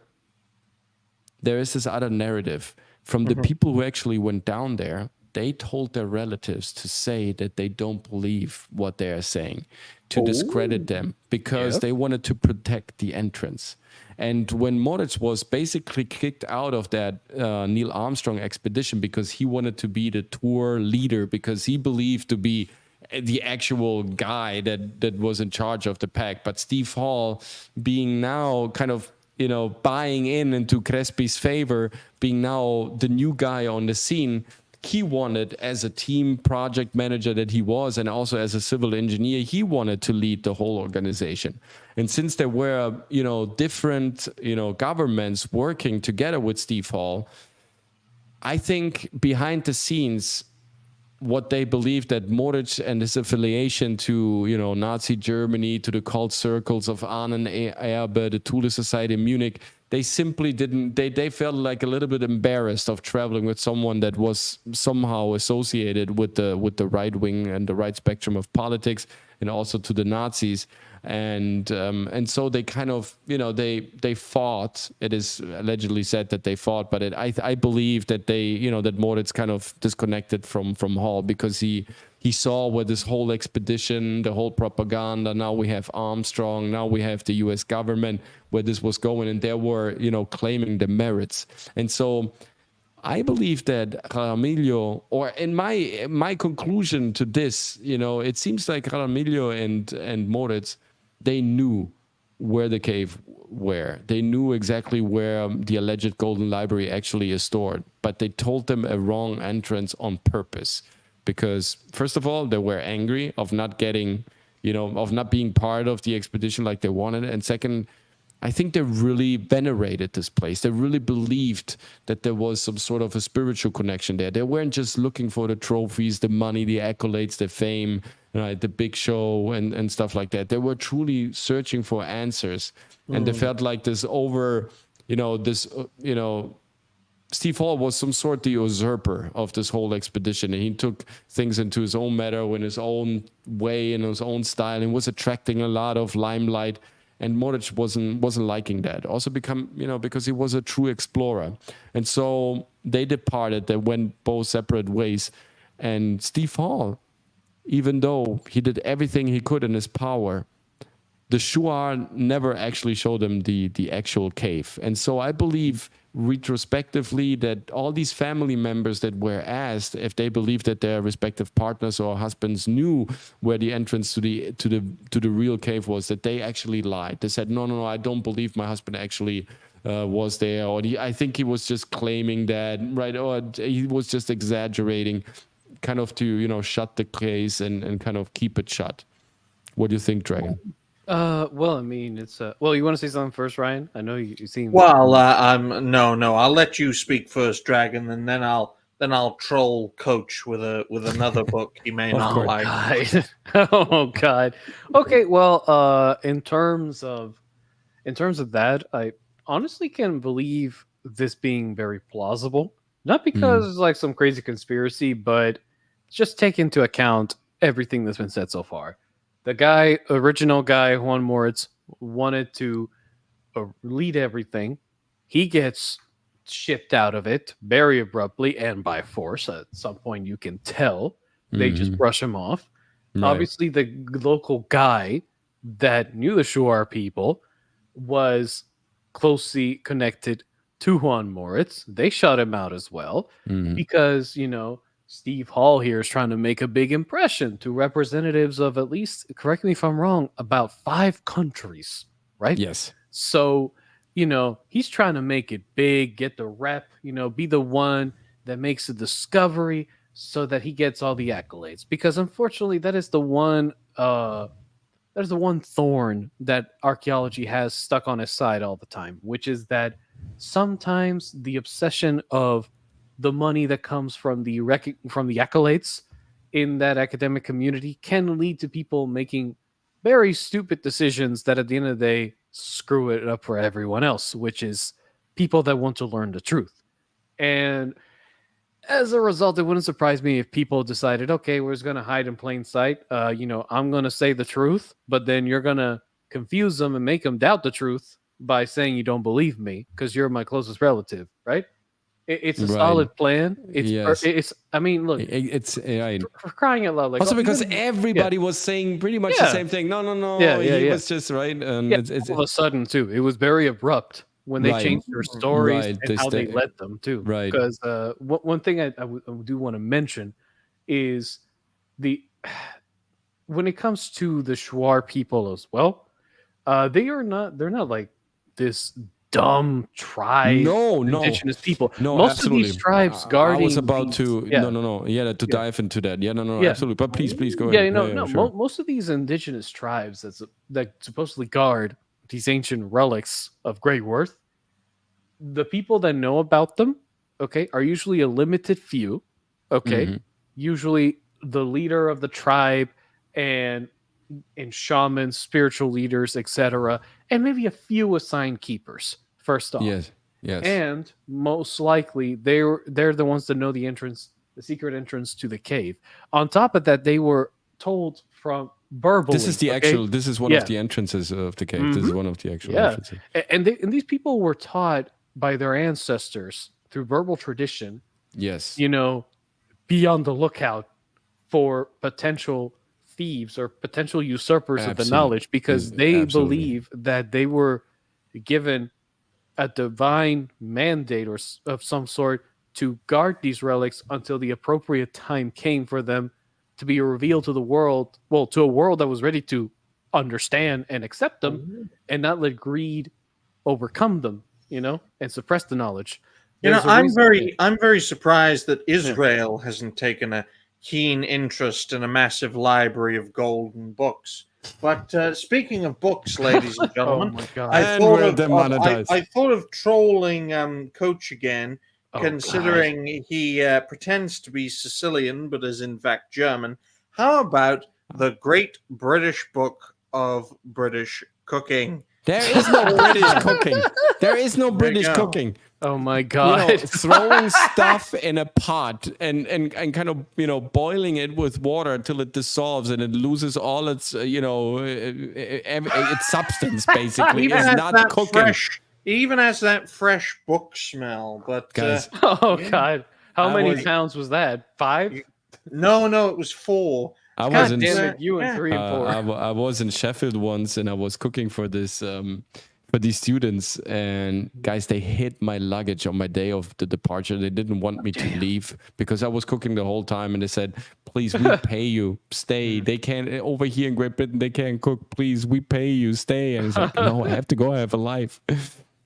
narrative from the people who actually went down there. They told their relatives to say that they don't believe what they are saying, to discredit them, because they wanted to protect the entrance. And when Moritz was basically kicked out of that Neil Armstrong expedition because he wanted to be the tour leader, because he believed to be the actual guy that was in charge of the pack. But Steve Hall, being now kind of, buying into Crespi's favor, being now the new guy on the scene, he wanted, as a team project manager that he was, and also as a civil engineer, he wanted to lead the whole organization. And since there were, different, governments working together with Steve Hall, I think behind the scenes, what they believed that Moritz and his affiliation to, Nazi Germany, to the cult circles of Ahnenerbe, the Thule Society in Munich, they simply didn't, they felt like a little bit embarrassed of traveling with someone that was somehow associated with the right wing and the right spectrum of politics, and also to the Nazis. And so they kind of, they fought. It is allegedly said that they fought, but I believe that that Moritz kind of disconnected from Hall, because he saw where this whole expedition, the whole propaganda, now we have Armstrong, now we have the US government, where this was going, and they were, claiming the merits. And so I believe that Jaramillo, or in my conclusion to this, it seems like Jaramillo and Moritz, they knew where the cave were. They knew exactly where the alleged Golden Library actually is stored, but they told them a wrong entrance on purpose. Because first of all, they were angry of not getting, of not being part of the expedition like they wanted. And second, I think they really venerated this place. They really believed that there was some sort of a spiritual connection there. They weren't just looking for the trophies, the money, the accolades, the fame, right, the big show and stuff like that. They were truly searching for answers. And they felt like Steve Hall was some sort of the usurper of this whole expedition, and he took things into his own matter, in his own way, in his own style, and was attracting a lot of limelight. And Moritz wasn't liking that. Also because he was a true explorer. And so they departed. They went both separate ways. And Steve Hall, even though he did everything he could in his power, the Shuar never actually showed him the actual cave. And so I believe retrospectively that all these family members that were asked if they believed that their respective partners or husbands knew where the entrance to the real cave was, that they actually lied. They said, no, I don't believe my husband actually was there, or I think he was just claiming that, right, or he was just exaggerating, kind of to shut the case and kind of keep it shut. What do you think, Dragon? Well, I mean, it's well, you want to say something first, Ryan? I know you seem. Well, no. I'll let you speak first, Dragon, and then I'll troll Coach with another book he may not like. God. Oh God. Okay. Well, in terms of that, I honestly can believe this being very plausible. Not because it's like some crazy conspiracy, but just take into account everything that's been said so far. The original guy, Juan Moritz, wanted to lead everything. He gets shipped out of it very abruptly and by force. At some point, you can tell they just brush him off. Right. Obviously, the local guy that knew the Shuar people was closely connected to Juan Moritz. They shut him out as well because, Steve Hall here is trying to make a big impression to representatives of, at least, correct me if I'm wrong, about 5 countries, right? Yes. So, he's trying to make it big, get the rep, be the one that makes a discovery so that he gets all the accolades. Because unfortunately, that is the one thorn that archaeology has stuck on his side all the time, which is that sometimes the obsession of the money that comes from the accolades in that academic community can lead to people making very stupid decisions that at the end of the day screw it up for everyone else, which is people that want to learn the truth. And as a result, it wouldn't surprise me if people decided, okay, we're just going to hide in plain sight. I'm going to say the truth, but then you're going to confuse them and make them doubt the truth by saying you don't believe me because you're my closest relative, right? It's a solid plan. I mean, look, it's for crying out loud. Like, also because everybody was saying pretty much the same thing. No. He was just right. And all of a sudden, too, it was very abrupt when they changed their stories and how they led them, too. Right. Because one thing I do want to mention is when it comes to the Shuar people as well, they're not like this dumb tribe, indigenous people. No, most absolutely. of these tribes guarding. I was about to dive into that. No, absolutely. But please go ahead. Sure. Most of these indigenous tribes that supposedly guard these ancient relics of great worth, the people that know about them, okay, are usually a limited few. Okay, usually the leader of the tribe and shamans, spiritual leaders, etc., and maybe a few assigned keepers. First off, Yes. and most likely they're the ones that know the secret entrance to the cave. On top of that, they were told from verbally. This is the actual. This is one of the entrances of the cave. This is one of the actual entrances. And these people were taught by their ancestors through verbal tradition. Yes. Be on the lookout for potential thieves or potential usurpers of the knowledge, because they believe that they were given a divine mandate or of some sort to guard these relics until the appropriate time came for them to be revealed to the world, to a world that was ready to understand and accept them, and not let greed overcome them, and suppress the knowledge. I'm very surprised that Israel hasn't taken a keen interest in a massive library of golden books. But speaking of books, ladies and gentlemen, oh my God. I thought of trolling Coach again, considering he pretends to be Sicilian but is in fact German. How about the Great British Book of British Cooking? There is no British cooking. There is no British cooking. Oh my God. Throwing stuff in a pot and kind of, boiling it with water until it dissolves and it loses all its, its substance, basically. It's not cooking. Even has that fresh book smell. But guys, God. How many pounds was that? 5? No, it was 4. God damn it, you and 3 and 4. I was in Sheffield once and I was cooking for this for these students, and guys, they hid my luggage on my day of the departure. They didn't want me to leave because I was cooking the whole time, and they said, please, we pay you, stay. They can't, over here in Great Britain, they can't cook. Please, we pay you, stay. And it's like, no, I have to go, I have a life.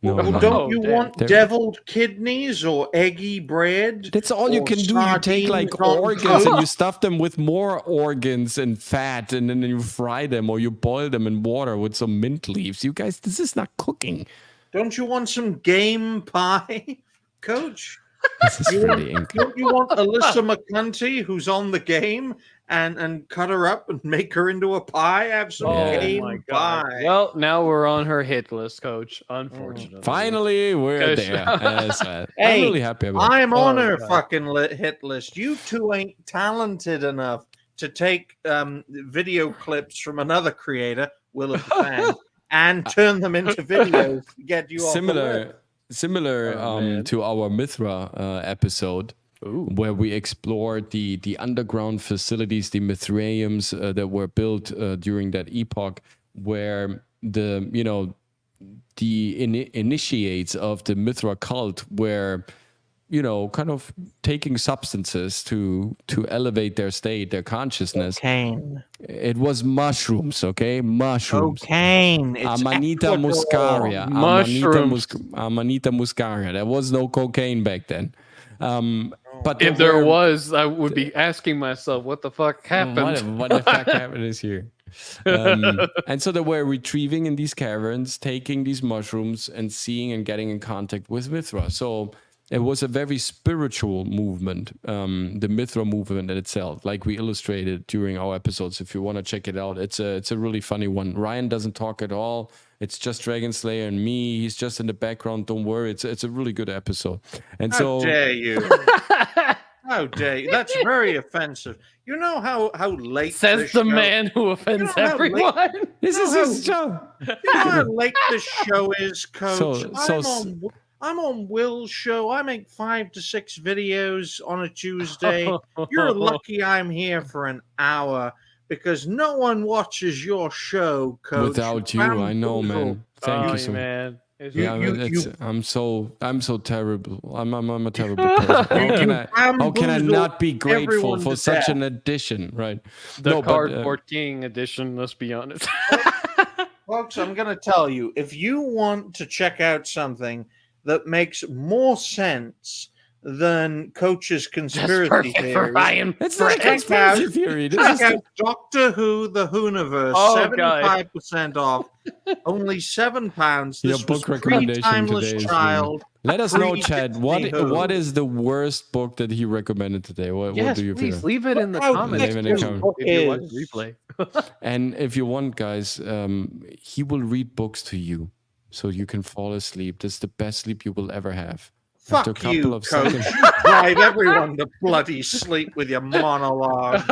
Don't you want deviled kidneys or eggy bread? That's all you can do. You take like organs and you stuff them with more organs and fat, and then you fry them or you boil them in water with some mint leaves. You guys, this is not cooking. Don't you want some game pie, Coach? This is really Don't you want Alyssa McCunty, who's on the game, and cut her up and make her into a pie? Have some game pie. Well, now we're on her hit list, Coach. Unfortunately. Finally, we're there. I'm really happy about it. I'm on her fucking hit list. You two ain't talented enough to take video clips from another creator, Will of the Fan, and turn them into videos to get you off the list. Similar to our Mithra episode, where we explored the underground facilities, the Mithraeums that were built during that epoch, where the initiates of the Mithra cult were kind of taking substances to elevate their state, their consciousness. Cocaine. It was mushrooms, okay? Mushrooms. Cocaine. It's Amanita muscaria. Mushrooms. Amanita muscaria. There was no cocaine back then. But if there was, I would be asking myself, what the fuck happened? What the fuck happened is here. And so they were retrieving in these caverns, taking these mushrooms and seeing and getting in contact with Mithra. So it was a very spiritual movement, the Mithra movement in itself, like we illustrated during our episodes. If you want to check it out, it's a really funny one. Ryan doesn't talk at all. It's just Dragon Slayer and me. He's just in the background. Don't worry. It's a really good episode. And How dare you? How dare you? That's very offensive. You know how late says the man who offends everyone. This is his job. You know how late this show is, Coach. I'm on Will's show. I make 5 to 6 videos on a Tuesday. You're lucky I'm here for an hour because no one watches your show, Coach. Without you, I know, man. Thank you so much. Man. I'm so terrible. I'm a terrible person. How can I not be grateful for such an addition, right? The Cardboard King edition, let's be honest. Folks, I'm going to tell you, if you want to check out something that makes more sense than Coach's conspiracy theories. It's not a conspiracy theory. Check out Doctor Who, the Whoniverse, 75% off, only £7. This was Pre-Timeless Child, Let us know, Pre Chad. Disney who? What is the worst book that he recommended today? What Yes, do you please feel? leave it in the Oh, comments Leave it in the too, comments. if you watch Is- replay. And if you want, guys, he will read books to you so you can fall asleep. That's the best sleep you will ever have. After a Fuck couple you, of Coach. seconds. You drive everyone to bloody sleep with your monologues.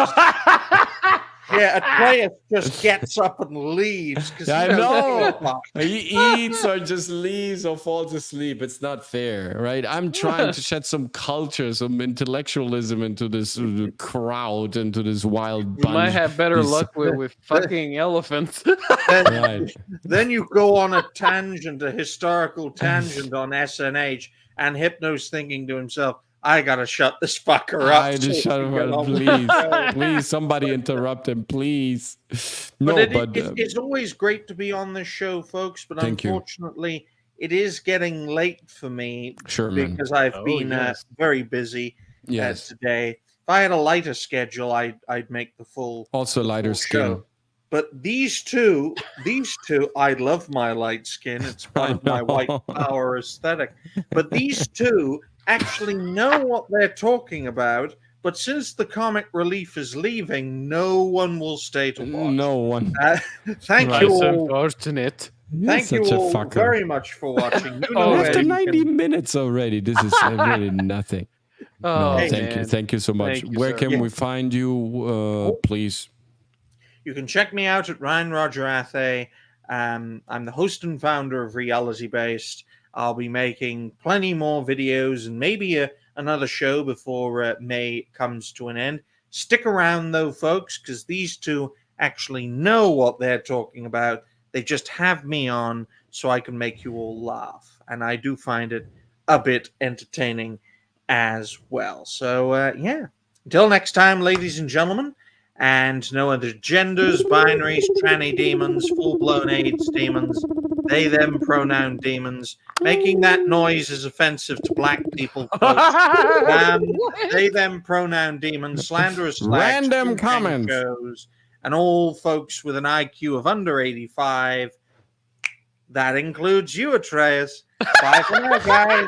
Yeah, Atreus just gets up and leaves because I know. He eats or just leaves or falls asleep. It's not fair, right? I'm trying to shed some culture, some intellectualism into this crowd, into this wild You bunch. might have better These- luck with fucking elephants. Then, Right. then you go on a tangent, a historical tangent on SNH, and Hypno's thinking to himself, I gotta shut this fucker up. I just so shut we him can get up, on with please. the show." Please, somebody interrupt him, please. No, But but it's always great to be on this show, folks. But Thank you. unfortunately, it is getting late for me sure, man. because I've Oh, been yes. very busy Yes. today. If I had a lighter schedule, I'd make the full Also, lighter full skin. show. But these two, I love my light skin. It's part of my white power aesthetic. But these two actually know what they're talking about. But since the comic relief is leaving, no one will stay to watch. No one. Thank Right. you It's all. unfortunate. Thank you such a all fucker. very much for watching. You Oh, know After where you 90 can- minutes already, this is really nothing. Oh, No, thank you. man. Thank you so much. Thank you, Where sir. can Yeah. we find you? Please. You can check me out at Ryan Roger Athe. I'm the host and founder of Reality Based. I'll be making plenty more videos and maybe another show before May comes to an end. Stick around though, folks, because these two actually know what they're talking about. They just have me on so I can make you all laugh. And I do find it a bit entertaining as well. So, yeah. Until next time, ladies and gentlemen, and no other genders, binaries, tranny demons, full-blown AIDS demons, they, them pronoun demons. Making that noise is offensive to black people, folks. They, them pronoun demons, slanderous slags, Random two-chain comments. shows, and all folks with an IQ of under 85. That includes you, Atreus. Bye for now, guys.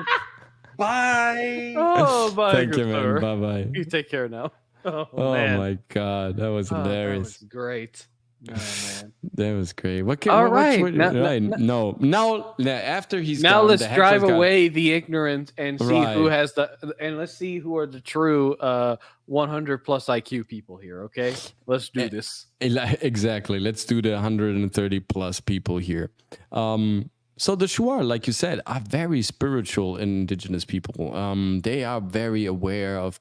Bye. Oh, my Thank you, good man. sir. Bye bye. You take care now. Oh, Oh man. my God, that was Oh, that hilarious. was great. Oh, man. That was great. What can, All what- right. what- Now- right. now- No, after he's Now gone, let's the drive heckler's gone. away the ignorant and see who Right. has let's see who are the true 100 plus IQ people here. Okay, let's do Eh, this. Exactly. Let's do the 130 plus people here. So the Shuar, like you said, are very spiritual indigenous people. They are very aware of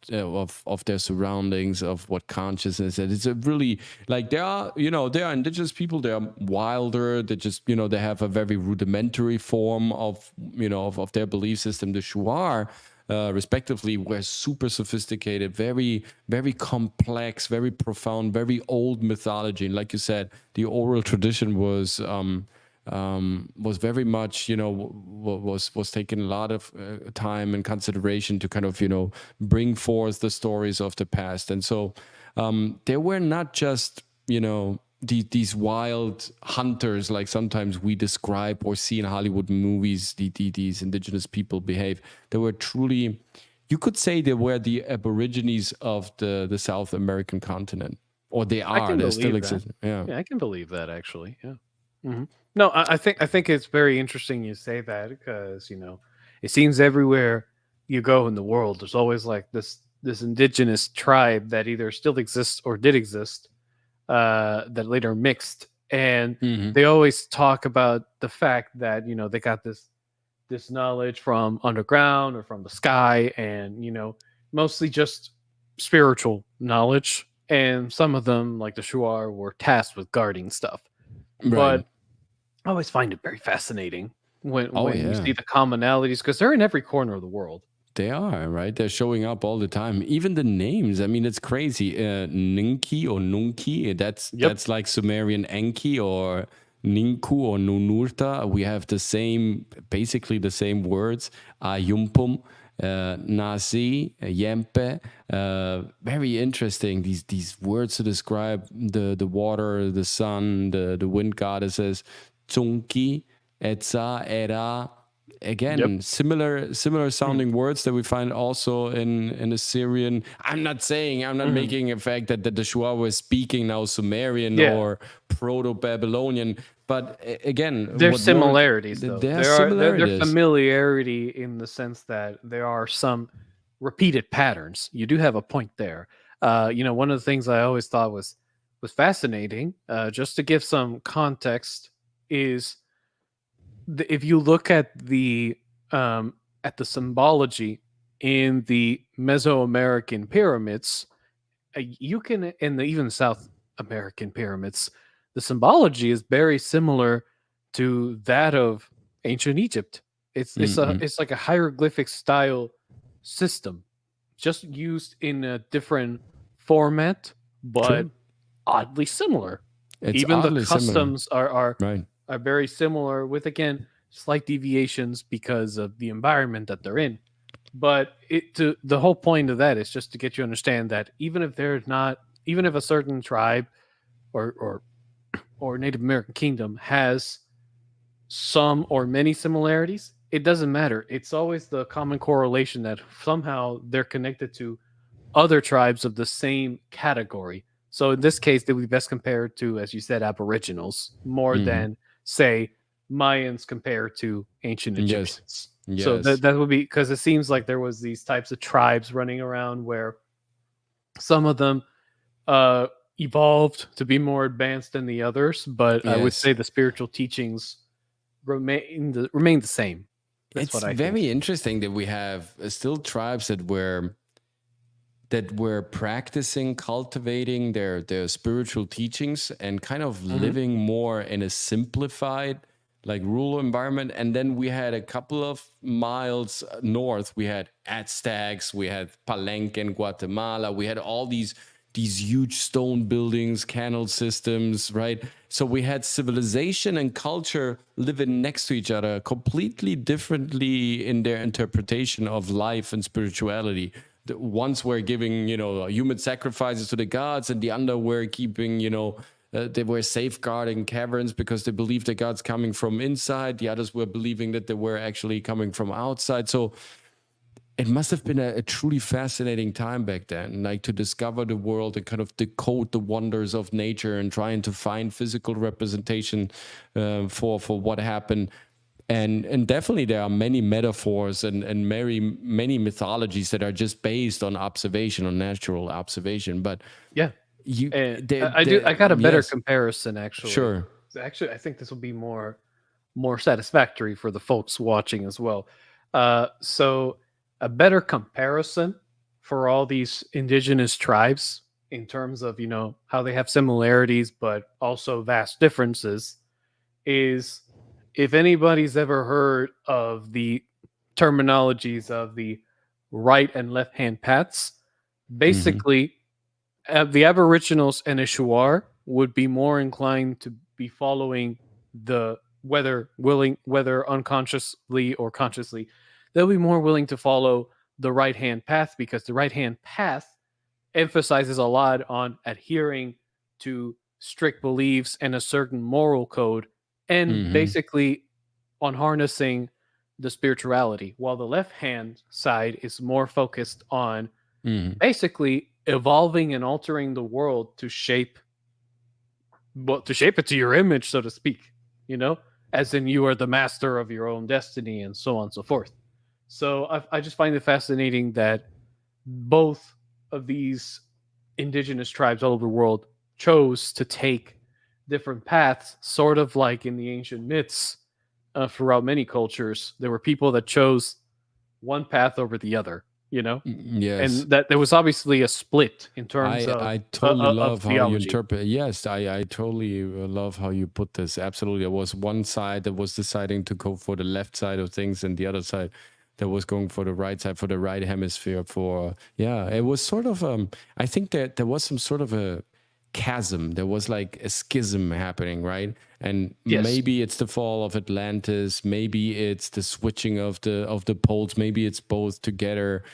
their surroundings, of what consciousness is. It's a really like they are indigenous people. They are wilder. They just they have a very rudimentary form of of their belief system. The Shuar, respectively, were super sophisticated, very, very complex, very profound, very old mythology. And like you said, the oral tradition was very much was taking a lot of time and consideration to kind of bring forth the stories of the past. And so they were not just these wild hunters like sometimes we describe or see in Hollywood movies these indigenous people behave. They were truly, you could say, they were the aborigines of the South American continent, or they I are. can They believe still that. exist. Yeah. Yeah, I can believe that actually. Yeah. Mhm. No, I think it's very interesting you say that because it seems everywhere you go in the world, there's always like this indigenous tribe that either still exists or did exist that later mixed, and Mhm. they always talk about the fact that they got this knowledge from underground or from the sky, and mostly just spiritual knowledge, and some of them like the Shuar were tasked with guarding stuff. Right. But I always find it very fascinating when you yeah. see the commonalities because they're in every corner of the world. They are, right? They're showing up all the time. Even the names. I mean, it's crazy. Ninki or Nunki, that's like Sumerian Enki, or Ninku or Nunurta. We have basically the same words. Ayumpum, Nasi, Yempe. Very interesting. These words to describe the water, the sun, the wind goddesses. Tsunki, Etza, Era. again, similar sounding words that we find also in Assyrian. I'm not making a fact that the Shuar was speaking now Sumerian or Proto-Babylonian, but again, there's similarities though. There familiarity in the sense that there are some repeated patterns. You do have a point there. One of the things I always thought was fascinating, just to give some context, is if you look at the symbology in the Mesoamerican pyramids, you can, in the even South American pyramids, the symbology is very similar to that of ancient Egypt. It's like a hieroglyphic style system, just used in a different format, but oddly similar. Even the customs are very similar, with again slight deviations because of the environment that they're in. But the whole point of that is just to get you to understand that even if a certain tribe or Native American kingdom has some or many similarities, it doesn't matter. It's always the common correlation that somehow they're connected to other tribes of the same category. So in this case, they would be best compared to, as you said, Aboriginals more than, say, Mayans compared to ancient Egyptians. Yes. So that would be, because it seems like there was these types of tribes running around where some of them evolved to be more advanced than the others, but I would say the spiritual teachings remain the same. That's it's very interesting that we have still tribes that were practicing, cultivating their spiritual teachings and kind of living more in a simplified, like, rural environment. And then we had a couple of miles north, we had Aztecs, we had Palenque in Guatemala, we had all these huge stone buildings, canal systems, right? So we had civilization and culture living next to each other completely differently in their interpretation of life and spirituality. The ones were giving, human sacrifices to the gods, and the other were keeping, they were safeguarding caverns because they believed the gods coming from inside. The others were believing that they were actually coming from outside. So it must have been a truly fascinating time back then, like, to discover the world and kind of decode the wonders of nature and trying to find physical representation for what happened. And definitely there are many metaphors and many mythologies that are just based on observation, on natural observation. But I got a better comparison, actually. Sure. Actually, I think this will be more satisfactory for the folks watching as well. So a better comparison for all these indigenous tribes in terms of, how they have similarities but also vast differences is, if anybody's ever heard of the terminologies of the right and left hand paths, basically the Aboriginals and Shuar would be more inclined to be following whether unconsciously or consciously, they'll be more willing to follow the right hand path, because the right hand path emphasizes a lot on adhering to strict beliefs and a certain moral code, and basically on harnessing the spirituality, while the left hand side is more focused on basically evolving and altering the world to shape it to your image, so to speak, as in you are the master of your own destiny, and so on and so forth. So I just find it fascinating that both of these indigenous tribes all over the world chose to take different paths, sort of like in the ancient myths throughout many cultures. There were people that chose one path over the other, Yes. and that there was obviously a split in terms of I totally love how theology. you interpret. Yes, I totally love how you put this. Absolutely. There was one side that was deciding to go for the left side of things, and the other side that was going for the right side, for the right hemisphere. It was sort of, I think that there was some sort of a chasm. There was like a schism happening, right? And maybe it's the fall of Atlantis, maybe it's the switching of the poles, maybe it's both together.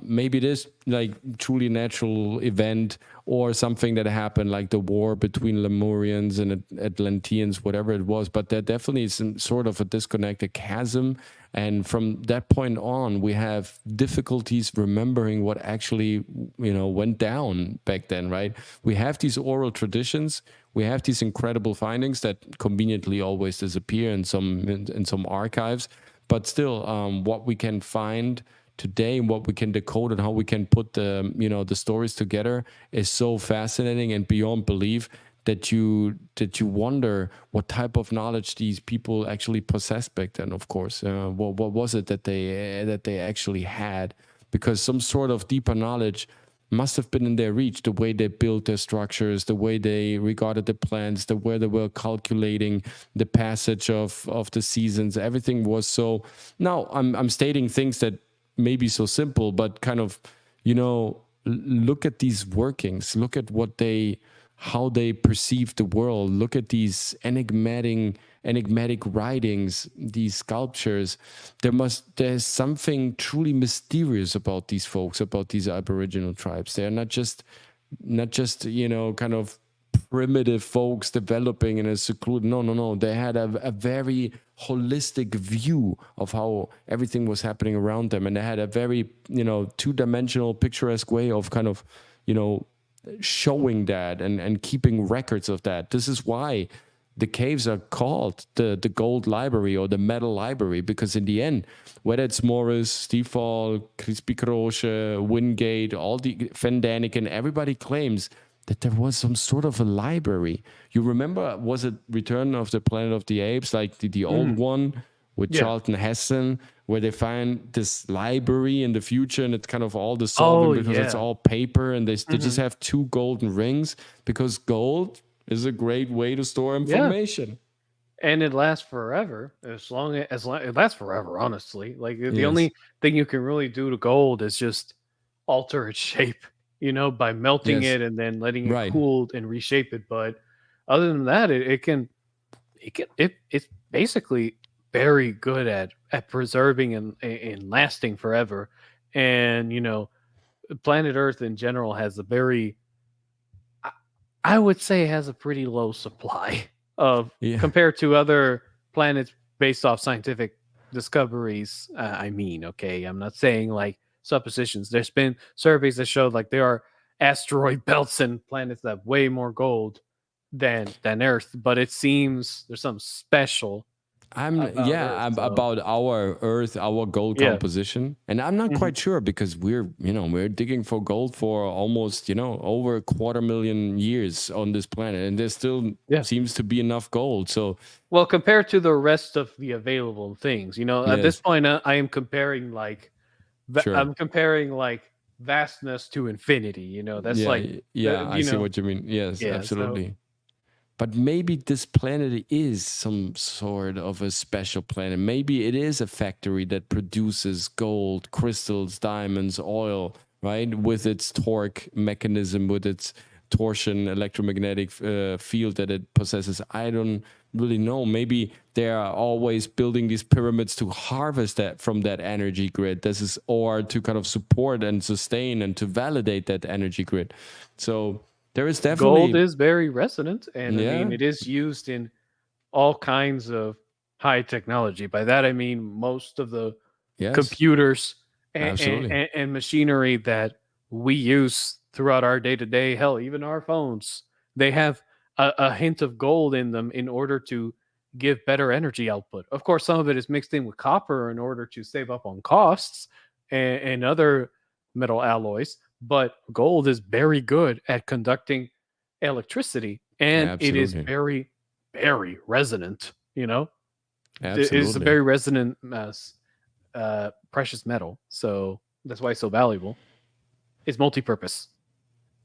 Maybe it is like truly natural event or something that happened, like the war between Lemurians and Atlanteans, whatever it was. But there definitely is some sort of a disconnect, a chasm. And from that point on, we have difficulties remembering what actually, went down back then, right? We have these oral traditions. We have these incredible findings that conveniently always disappear in some archives. But still, what we can find today and what we can decode and how we can put the stories together is so fascinating and beyond belief that you wonder what type of knowledge these people actually possessed back then. Of course, what was it that they actually had? Because some sort of deeper knowledge must have been in their reach, the way they built their structures, the way they regarded the plants, the way they were calculating the passage of the seasons. Everything was so. Now I'm stating things that may be so simple, but kind of, look at these workings, look at how they perceive the world, look at these enigmatic writings, these sculptures. There's something truly mysterious about these folks, about these Aboriginal tribes. They're not just kind of primitive folks developing in a secluded. No. They had a very holistic view of how everything was happening around them, and they had a very two-dimensional, picturesque way of kind of showing that and keeping records of that. This is why the caves are called the gold library or the metal library, because in the end, whether it's Morris, Stifal, Crispy Croce, Wingate, all the Van Daniken, everybody claims that there was some sort of a library. You remember, was it Return of the Planet of the Apes, like the old one with Charlton Heston, where they find this library in the future and it's kind of all dissolving because it's all paper, and they just have two golden rings because gold is a great way to store information. And it lasts forever. As long it lasts forever, honestly. Like the only thing you can really do to gold is just alter its shape, by melting it and then letting it cool and reshape it. But other than that, it's basically very good at preserving and lasting forever. And planet Earth in general has I would say has a pretty low supply of compared to other planets based off scientific discoveries. I'm not saying like suppositions. There's been surveys that show like there are asteroid belts and planets that have way more gold than Earth, but it seems there's something special about our Earth, our gold composition, and I'm not quite sure because we're digging for gold for almost over 250,000 years on this planet, and there still seems to be enough gold. So, well, compared to the rest of the available things, at this point, I am comparing I'm comparing like vastness to infinity. That's I see what you mean. Yes, absolutely. So, but maybe this planet is some sort of a special planet. Maybe it is a factory that produces gold, crystals, diamonds, oil, right? With its torque mechanism, with its torsion electromagnetic field that it possesses. I don't really know. Maybe they are always building these pyramids to harvest that from that energy grid. Or to kind of support and sustain and to validate that energy grid. So there is definitely gold is very resonant, and I mean it is used in all kinds of high technology. By that I mean most of the computers and machinery that we use throughout our day-to-day, hell, even our phones, they have a hint of gold in them in order to give better energy output. Of course, some of it is mixed in with copper in order to save up on costs and other metal alloys. But gold is very good at conducting electricity, and it is very, very resonant. It is a very resonant precious metal. So that's why it's so valuable. It's multi-purpose.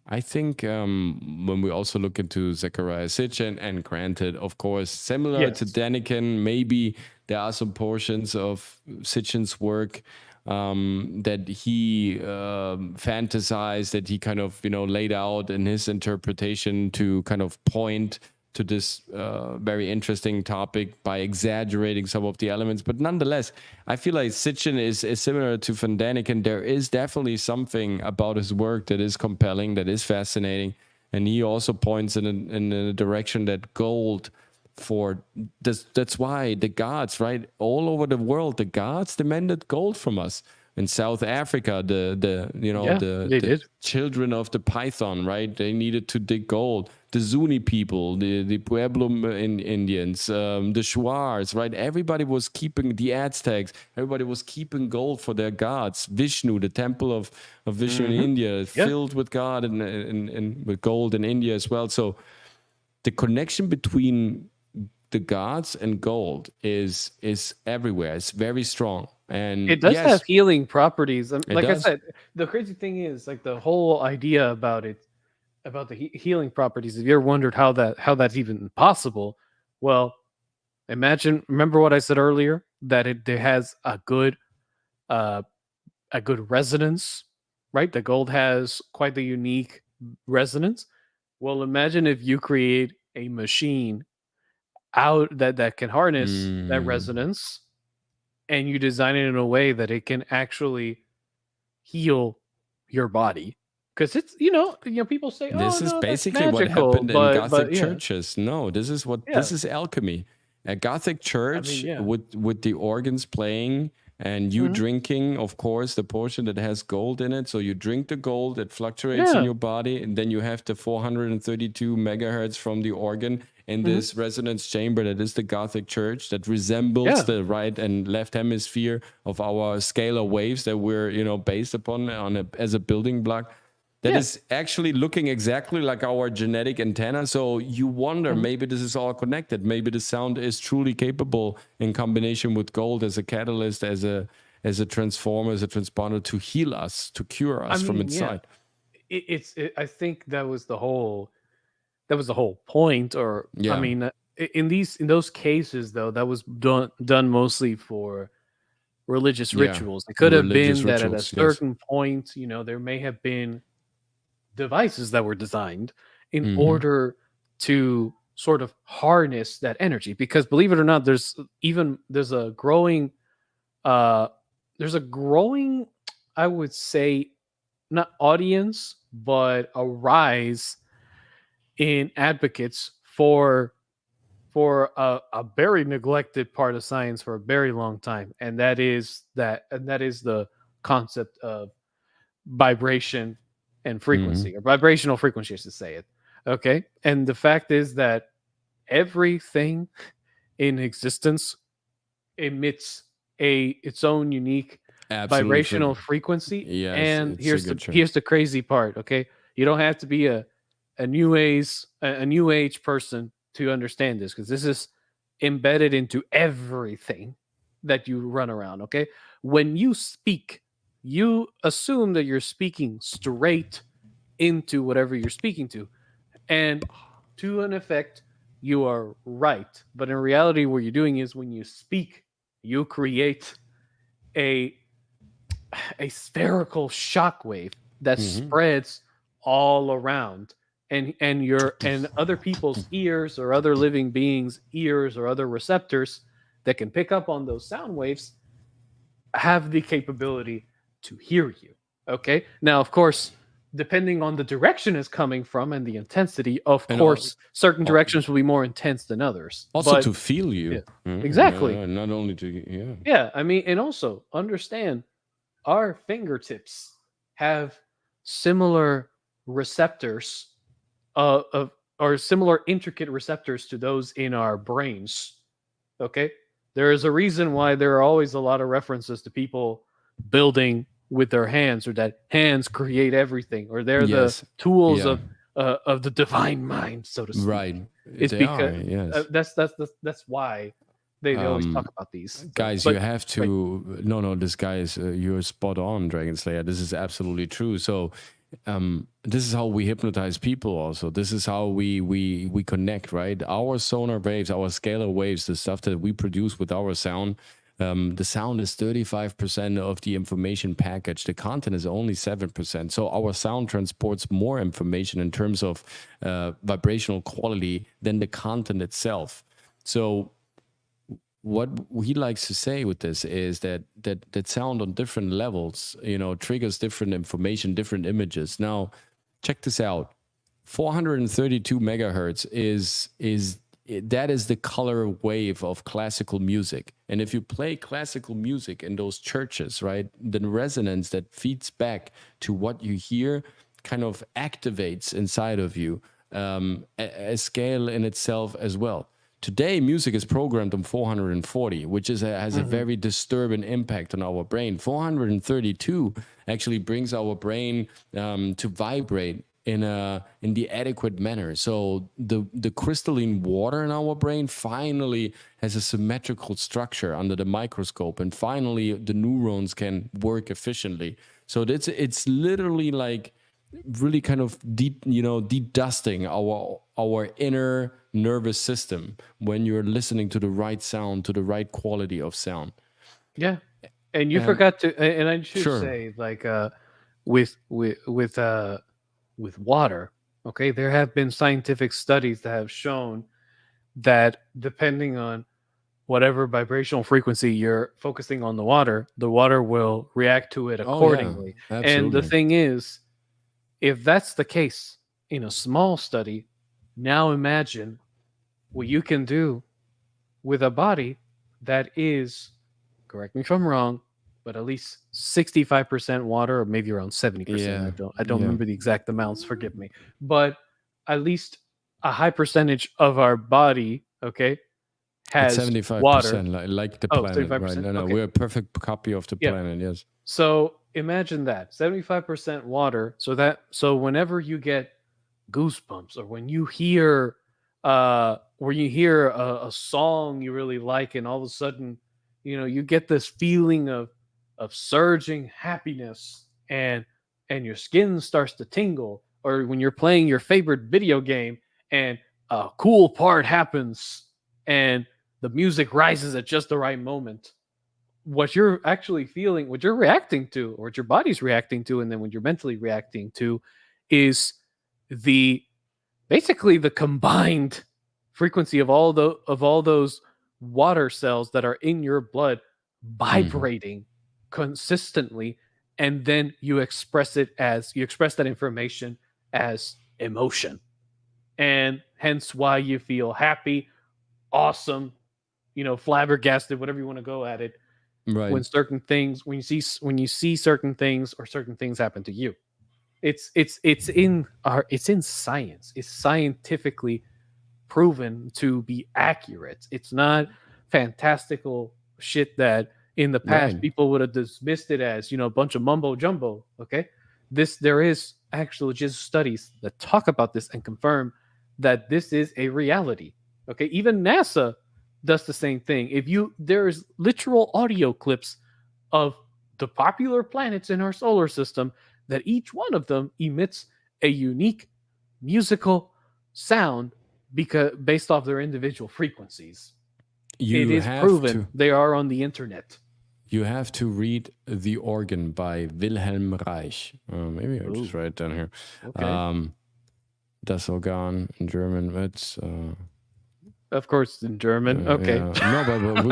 I think when we also look into Zechariah Sitchin, and granted, of course, similar to Daniken, maybe there are some portions of Sitchin's work that he fantasized, that he kind of laid out in his interpretation to kind of point to this very interesting topic by exaggerating some of the elements. But nonetheless, I feel like Sitchin is similar to Van Daniken. There is definitely something about his work that is compelling, that is fascinating. And he also points in a direction that gold that's why the gods, right? All over the world, the gods demanded gold from us. In South Africa, the did. children of the python, right? They needed to dig gold. The Zuni people, the Pueblo Indians, the Shuars, right? Everybody was keeping the Aztecs. Everybody was keeping gold for their gods. Vishnu, the temple of Vishnu in India, filled with God and with gold in India as well. So the connection between the gods and gold is everywhere. It's very strong. And it does yes, have healing properties. Like I does. said, the crazy thing is like the whole idea about it, about the healing properties. If you ever wondered how that's even possible, well, remember what I said earlier, that it has a good resonance, right? The gold has quite the unique resonance. Well, imagine if you create a machine out that can harness that resonance, and you design it in a way that it can actually heal your body. Because it's people say, this is no, basically what magical, happened in Gothic yeah. churches. No, this is alchemy. A Gothic church with the organs playing and you drinking, of course, the portion that has gold in it. So you drink the gold, it fluctuates in your body, and then you have the 432 megahertz from the organ in this resonance chamber that is the Gothic church, that resembles the right and left hemisphere of our scalar waves that we're based upon as a building block. That is actually looking exactly like our genetic antenna. So you wonder, maybe this is all connected. Maybe the sound is truly capable in combination with gold as a catalyst, as a transformer, as a transponder to heal us, to cure us from inside. I think that was the whole point. Or I mean, in those cases though, that was done mostly for religious rituals. It could have been that at a certain point, there may have been devices that were designed in order to sort of harness that energy, because believe it or not, there's a growing I would say, not audience, but a rise in advocates for a very neglected part of science for a very long time, and that is the concept of vibration and frequency, or vibrational frequency, I should say it. Okay. And the fact is that everything in existence emits its own unique vibrational frequency. Yes, and here's the crazy part. Okay. You don't have to be a new age person to understand this, because this is embedded into everything that you run around. Okay. When you speak, you assume that you're speaking straight into whatever you're speaking to. And to an effect, you are right. But in reality, what you're doing is when you speak, you create a spherical shockwave that spreads all around. And other people's ears, or other living beings' ears, or other receptors that can pick up on those sound waves have the capability to hear you. Okay. Now, of course, depending on the direction it's coming from and the intensity, of course, certain directions will be more intense than others. Also, to feel you. Exactly. Not only to, Yeah. I mean, and also understand our fingertips have similar receptors or similar intricate receptors to those in our brains. Okay. There is a reason why there are always a lot of references to people building with their hands, or that hands create everything, or they're the tools of the divine mind, so to speak. Right. It's because that's why they always talk about these guys. You have to no. This guy is you're spot on, Dragon Slayer. This is absolutely true. So this is how we hypnotize people. Also, this is how we connect. Right. Our sonar waves, our scalar waves, the stuff that we produce with our sound, The sound is 35% of the information package. The content is only 7%. So our sound transports more information in terms of vibrational quality than the content itself. So what he likes to say with this is that sound on different levels, triggers different information, different images. Now, check this out. 432 megahertz is that is the color wave of classical music. And if you play classical music in those churches, right, the resonance that feeds back to what you hear kind of activates inside of you a scale in itself as well. Today, music is programmed on 440, which has a very disturbing impact on our brain. 432 actually brings our brain to vibrate in the adequate manner. So the crystalline water in our brain finally has a symmetrical structure under the microscope, and finally the neurons can work efficiently. So it's literally like really kind of dedusting our inner nervous system when you're listening to the right sound, to the right quality of sound. Yeah, and you forgot to, and I should Sure. say, like, with water, okay, there have been scientific studies that have shown that depending on whatever vibrational frequency you're focusing on the water will react to it accordingly. And the absolutely. thing is, if that's the case in a small study, now imagine what you can do with a body that is, correct me if I'm wrong, but at least 65% water, or maybe around 70%. Yeah. I don't remember the exact amounts, forgive me. But at least a high percentage of our body, okay, has 75%, water. like the Oh, planet, right? 75%? No, Okay. we're a perfect copy of the planet, yes. So imagine that 75% water. So whenever you get goosebumps, or when you hear a song you really like, and all of a sudden, you get this feeling of surging happiness, and your skin starts to tingle, or when you're playing your favorite video game and a cool part happens and the music rises at just the right moment, what you're actually feeling, what you're reacting to, or what your body's reacting to, and then what you're mentally reacting to, is basically the combined frequency of all those water cells that are in your blood vibrating consistently, and then you express that information as emotion, and hence why you feel happy, awesome, flabbergasted, whatever you want to go at it, right, when you see certain things, or certain things happen to you. It's in science. It's scientifically proven to be accurate. It's not fantastical shit that in the past people would have dismissed it as, a bunch of mumbo jumbo. Okay, there is actual just studies that talk about this and confirm that this is a reality. Okay, even NASA does the same thing. There's literal audio clips of the popular planets in our solar system, that each one of them emits a unique musical sound based off their individual frequenries. It is proven. They are on the internet. You have to read The Organ by Wilhelm Reich. Maybe I'll just write it down here. Okay. Das Organ in German. It's of course in German. Okay. No, but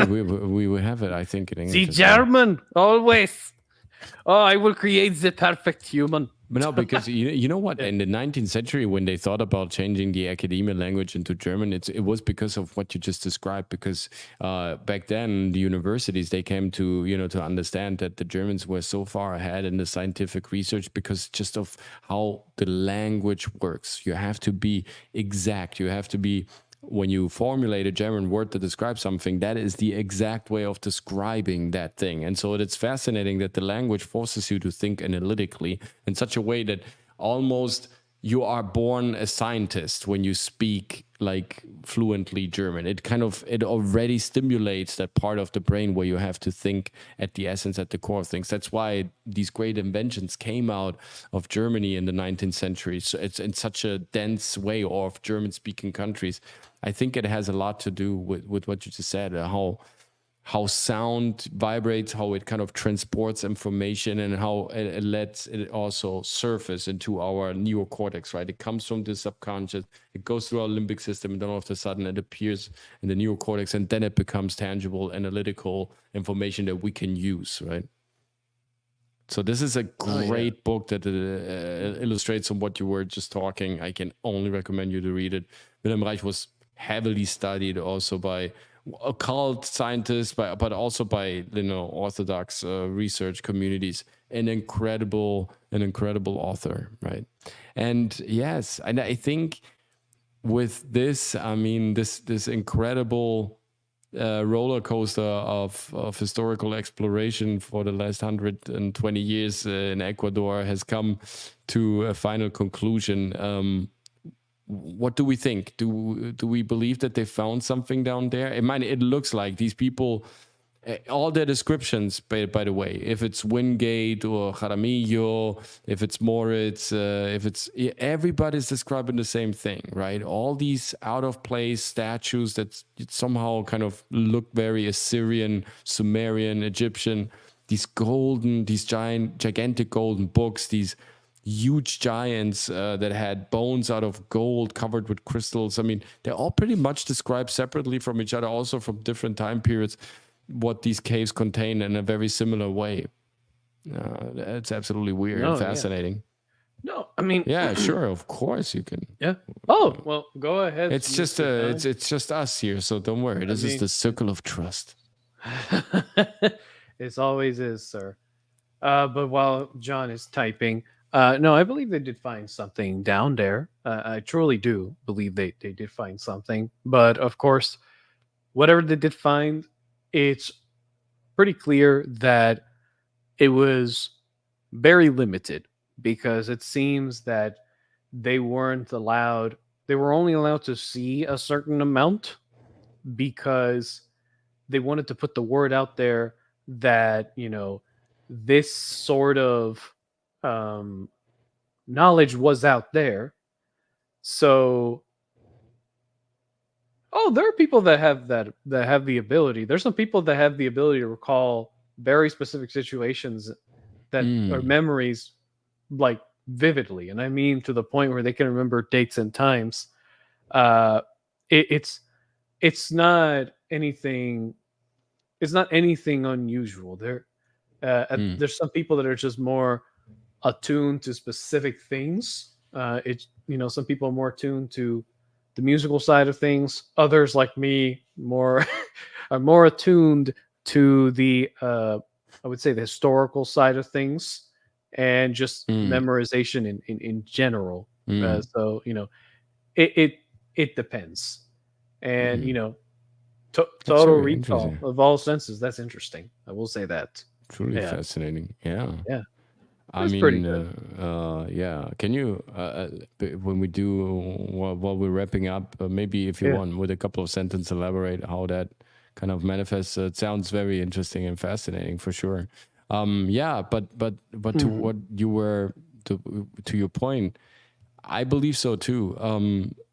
we have it, I think, in English. The German always. Oh, I will create the perfect human. But no, because you know what? In the 19th century, when they thought about changing the academia language into German, it was because of what you just described. Because back then, the universities, they came to to understand that the Germans were so far ahead in the scientific research because just of how the language works. You have to be exact. You have to be. When you formulate a German word to describe something, that is the exact way of describing that thing. And so it's fascinating that the language forces you to think analytically in such a way that almost you are born a scientist when you speak like fluently German. It already stimulates that part of the brain where you have to think at the essence, at the core of things. That's why these great inventions came out of Germany in the 19th century. So it's in such a dense way, or of German speaking countries. I think it has a lot to do with what you just said, how how sound vibrates, how it kind of transports information, and how it lets it also surface into our neocortex, right? It comes from the subconscious, it goes through our limbic system, and then all of a sudden it appears in the neocortex, and then it becomes tangible, analytical information that we can use, right? So this is a great book that illustrates on what you were just talking. I can only recommend you to read it. Wilhelm Reich was heavily studied also by occult scientists, but also by orthodox research communities. An incredible author, right? And yes, and I think with this, I mean this incredible roller coaster of historical exploration for the last 120 years in Ecuador has come to a final conclusion. What do we think? Do we believe that they found something down there? I mean, it looks like these people, all their descriptions, by the way, if it's Wingate or Jaramillo, if it's Moritz, everybody's describing the same thing, right? All these out of place statues that somehow kind of look very Assyrian, Sumerian, Egyptian, these gigantic golden books, these huge giants that had bones out of gold covered with crystals. I mean, they're all pretty much described separately from each other, also from different time periods, what these caves contain in a very similar way. That's absolutely weird and fascinating. Yeah. No, I mean, yeah, sure, of course you can. Yeah. Oh, well, go ahead. It's just it's just us here, so don't worry. This is the circle of trust. It always is, sir. But while John is typing, no, I believe they did find something down there. I truly do believe they did find something. But of course, whatever they did find, it's pretty clear that it was very limited, because it seems that they were only allowed to see a certain amount, because they wanted to put the word out there that, this sort of knowledge was out there. So, there are people that have the ability. There's some people that have the ability to recall very specific situations that are memories, like, vividly, and I mean to the point where they can remember dates and times. It's not anything. It's not anything unusual. There's some people that are just more attuned to specific things. Some people are more attuned to the musical side of things. Others, like me, are more attuned to the I would say the historical side of things, and just memorization in general. So it depends, and total recall of all senses. That's interesting. I will say that. Truly fascinating. Yeah. I That's mean, pretty good. yeah. Can you, when we do, while we're wrapping up, maybe if you want, with a couple of sentences, elaborate how that kind of manifests? It sounds very interesting and fascinating for sure. Yeah, but to what you were to your point, I believe so too.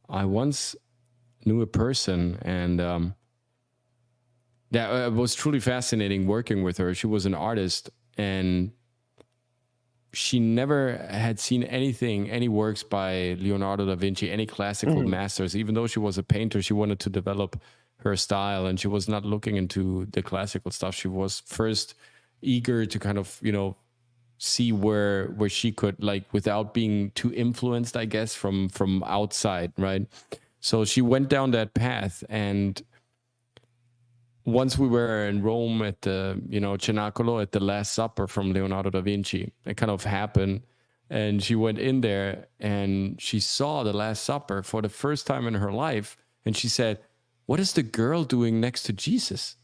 I once knew a person, and it was truly fascinating working with her. She was an artist, and she never had seen any works by Leonardo da Vinci, any classical masters. Even though she was a painter, she wanted to develop her style, and she was not looking into the classical stuff. She was first eager to kind of, see where she could, like, without being too influenced, I guess, from outside, right? So she went down that path, and once we were in Rome at the, Cenacolo, at the Last Supper from Leonardo da Vinci, it kind of happened. And she went in there and she saw the Last Supper for the first time in her life. And she said, "What is the girl doing next to Jesus?"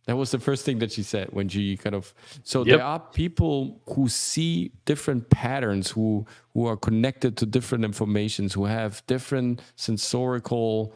That was the first thing that she said when she kind of... So there are people who see different patterns, who are connected to different informations, who have different sensorical,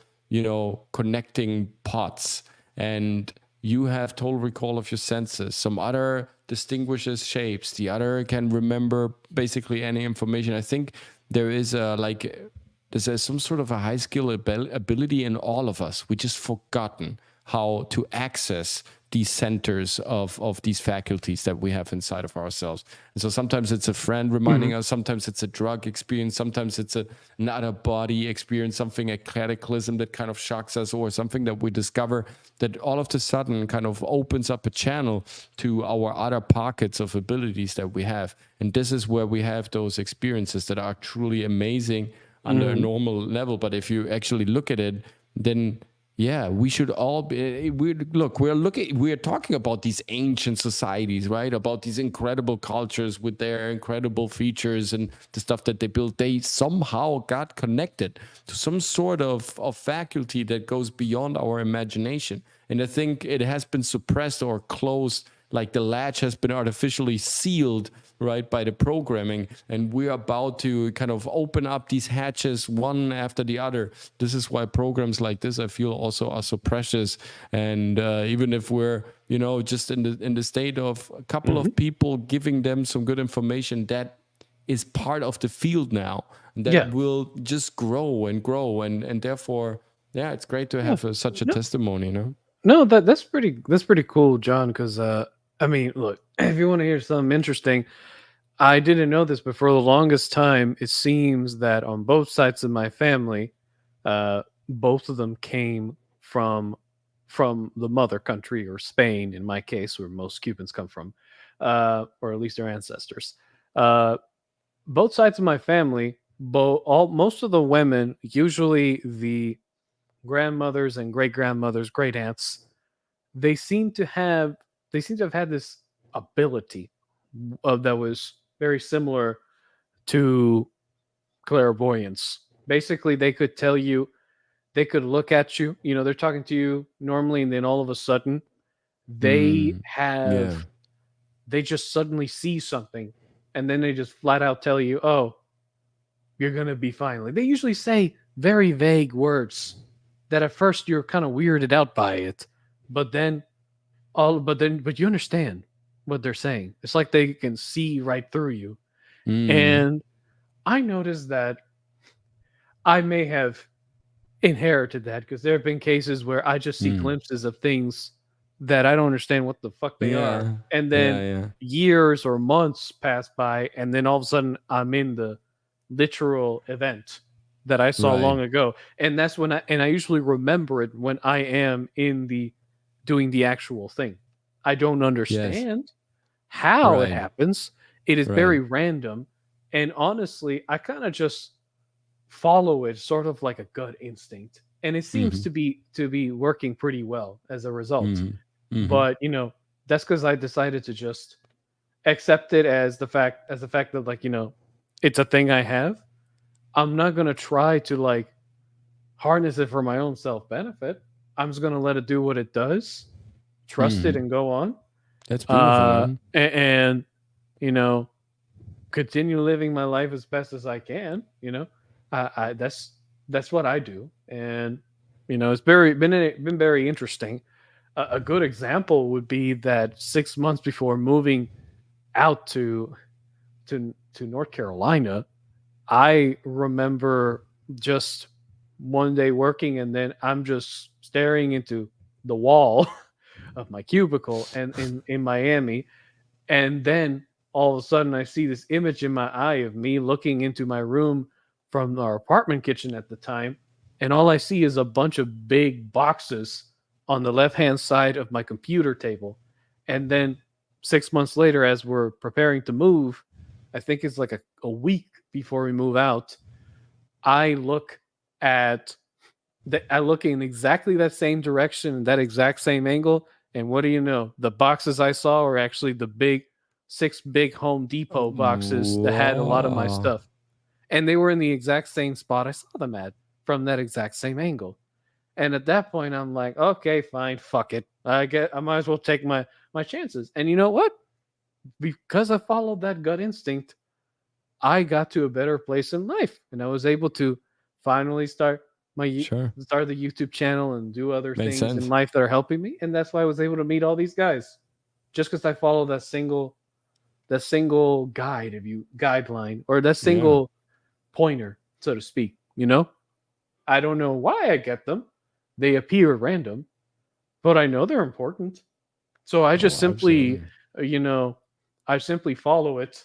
connecting pots. And you have total recall of your senses. Some other distinguishes shapes. The other can remember basically any information. I think there is there's some sort of a high skill ability in all of us. We just forgotten how to access these centers of these faculties that we have inside of ourselves. And so sometimes it's a friend reminding us, sometimes it's a drug experience, sometimes it's another body experience, something, a cataclysm that kind of shocks us, or something that we discover that all of a sudden kind of opens up a channel to our other pockets of abilities that we have. And this is where we have those experiences that are truly amazing under a normal level. But if you actually look at it, then yeah, we should all be. We're talking about these ancient societies, right? About these incredible cultures with their incredible features and the stuff that they built. They somehow got connected to some sort of faculty that goes beyond our imagination. And I think it has been suppressed or closed, like the latch has been artificially sealed, right, by the programming, and we're about to kind of open up these hatches one after the other. This is why programs like this, I feel, also are so precious. And even if we're, just in the state of a couple of people giving them some good information, that is part of the field now, and that will just grow and grow, and therefore, yeah, it's great to have such a testimony, No, that's pretty cool, John. Because I mean, look, if you want to hear something interesting, I didn't know this, but for the longest time, it seems that on both sides of my family, both of them came from the mother country, or Spain, in my case, where most Cubans come from, or at least their ancestors. Both sides of my family, most of the women, usually the grandmothers and great grandmothers, great aunts, they seem to have had this ability that was very similar to clairvoyance. Basically, they could tell you, they could look at you, they're talking to you normally, and then all of a sudden they just suddenly see something, and then they just flat out tell you, oh, you're gonna be fine. Like, they usually say very vague words that at first you're kind of weirded out by it, but you understand what they're saying. It's like they can see right through you. And I noticed that I may have inherited that, because there have been cases where I just see glimpses of things that I don't understand what the fuck they are. And then years or months pass by, and then all of a sudden I'm in the literal event that I saw long ago. And that's when I usually remember it when I am doing the actual thing. I don't understand how it happens. It is very random. And honestly, I kind of just follow it, sort of like a gut instinct. And it seems to be working pretty well as a result. But, that's because I decided to just accept it as the fact that, like, it's a thing I have. I'm not going to try to, like, harness it for my own self-benefit. I'm just going to let it do what it does, trust it, and go on. That's beautiful. And continue living my life as best as I can. That's what I do. And, it's been very interesting. A good example would be that 6 months before moving out to North Carolina, I remember just one day working, and then I'm just staring into the wall of my cubicle and in Miami, and then all of a sudden I see this image in my eye of me looking into my room from our apartment kitchen at the time, and all I see is a bunch of big boxes on the left-hand side of my computer table. And then 6 months later, as we're preparing to move, I think it's like a week before we move out, I look in exactly that same direction, that exact same angle, and what do you know? The boxes I saw were actually the 6 big Home Depot boxes that had a lot of my stuff. And they were in the exact same spot I saw them at, from that exact same angle. And at that point, I'm like, okay, fine, fuck it. I might as well take my chances. And you know what? Because I followed that gut instinct, I got to a better place in life, and I was able to finally start the YouTube channel and do other things in life that are helping me. And that's why I was able to meet all these guys, just because I followed that single guideline, or that single pointer, so to speak. I don't know why I get them. They appear random, but I know they're important. So I just absolutely. simply, I simply follow it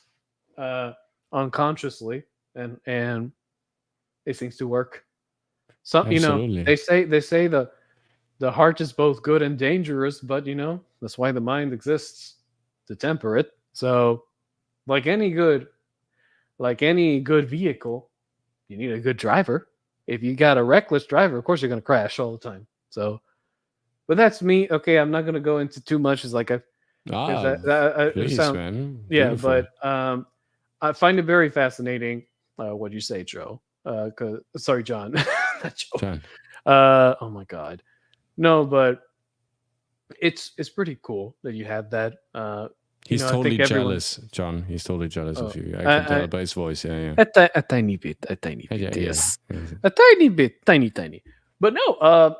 unconsciously, and it seems to work. Absolutely. They say the heart is both good and dangerous, but that's why the mind exists, to temper it. So, like any good vehicle, you need a good driver. If you got a reckless driver, of course you're going to crash all the time. So, but that's me. Okay, I'm not going to go into too much. Is like Ah, please, sound, man. yeah, Beautiful. but I find it very fascinating. What you say, Joe? Sorry, John. Not Joe. John. Oh my God, no, but it's pretty cool that you have that. He's I totally think everyone. jealous, John. He's totally jealous Oh, of you. I can tell I, it by his voice. Yeah, a tiny bit, yeah. yes, Yeah. a tiny bit, tiny. But no,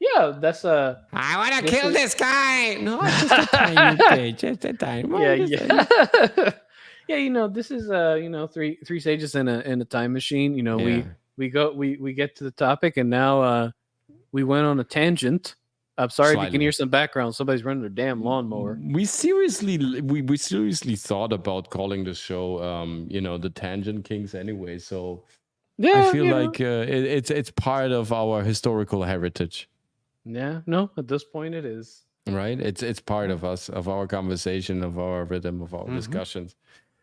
yeah, that's I want to This kill is- this guy. No, just a tiny bit. Just a tiny. yeah. Yeah, this is three sages in a time machine. Yeah. We get to the topic, and now we went on a tangent. I'm sorry if you can Slightly. hear some background. Somebody's running their damn lawnmower. We seriously thought about calling the show the Tangent Kings anyway. So Yeah, I feel like it's part of our historical heritage, yeah, no, at this point it is. right? It's part of us, of our conversation, of our rhythm, of our discussions.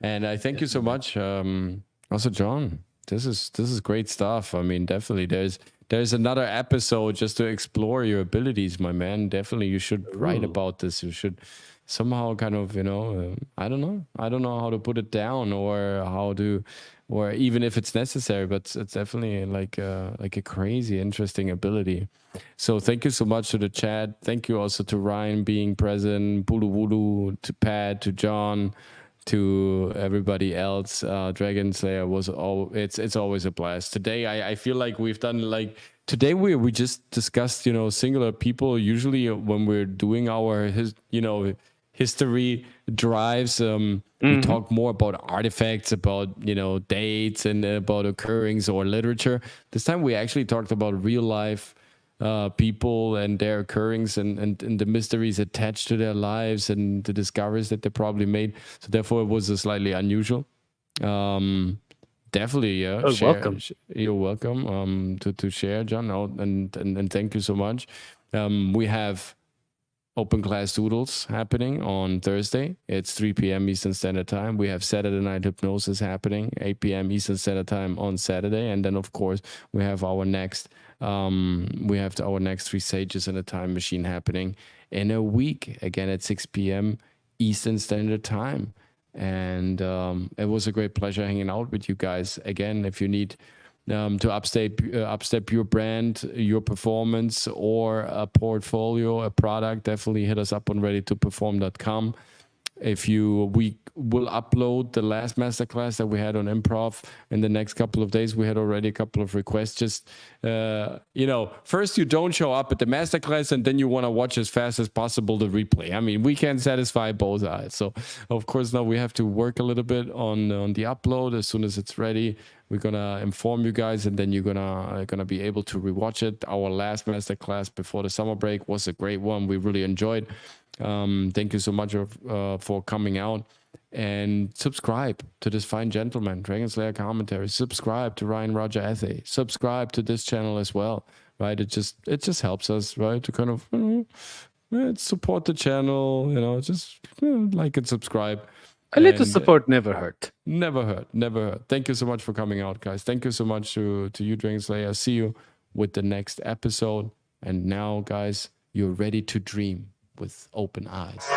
And I thank you so much. Also, John, this is great stuff. I mean, definitely there's another episode just to explore your abilities, my man. Definitely, you should write about this. You should somehow kind of, I don't know how to put it down or even if it's necessary, but it's definitely like a crazy interesting ability. So thank you so much to the chat. Thank you also to Ryan being present, Bulu Wulu, to Pat, to John, to everybody else. Dragon Slayer it's always a blast. Today I feel like we've done today we just discussed singular people. Usually when we're doing our history drives, we talk more about artifacts, about dates, and about occurrings or literature. This time we actually talked about real life people and their occurrings and the mysteries attached to their lives and the discoveries that they probably made. So therefore, it was slightly unusual. Definitely, yeah. Oh, welcome. You're welcome. To share, John, and thank you so much. We have Open Class Doodles happening on Thursday. It's 3 p.m. Eastern Standard Time. We have Saturday Night Hypnosis happening 8 p.m. Eastern Standard Time on Saturday, and then of course we have our next Three Sages in a Time Machine happening in a week again at 6 p.m. Eastern Standard Time. And it was a great pleasure hanging out with you guys again. If you need to upstep your brand, your performance, or a portfolio, a product, definitely hit us up on readytoperform.com. We will upload the last masterclass that we had on improv in the next couple of days. We had already a couple of requests. Just first you don't show up at the masterclass and then you want to watch as fast as possible the replay. I mean, we can't satisfy both eyes. So of course now we have to work a little bit on the upload. As soon as it's ready, we're gonna inform you guys, and then you're gonna be able to rewatch it. Our last masterclass before the summer break was a great one. We really enjoyed. Thank you so much for coming out, and subscribe to this fine gentleman, Dragon Slayer Commentary. Subscribe to Ryan Roger Ethe. Subscribe to this channel as well, right? It just helps us, right, to kind of support the channel. Just like and subscribe. A little support never hurt. Never hurt. Thank you so much for coming out, guys. Thank you so much to you, Dragon Slayer. See you with the next episode. And now, guys, you're ready to dream with open eyes.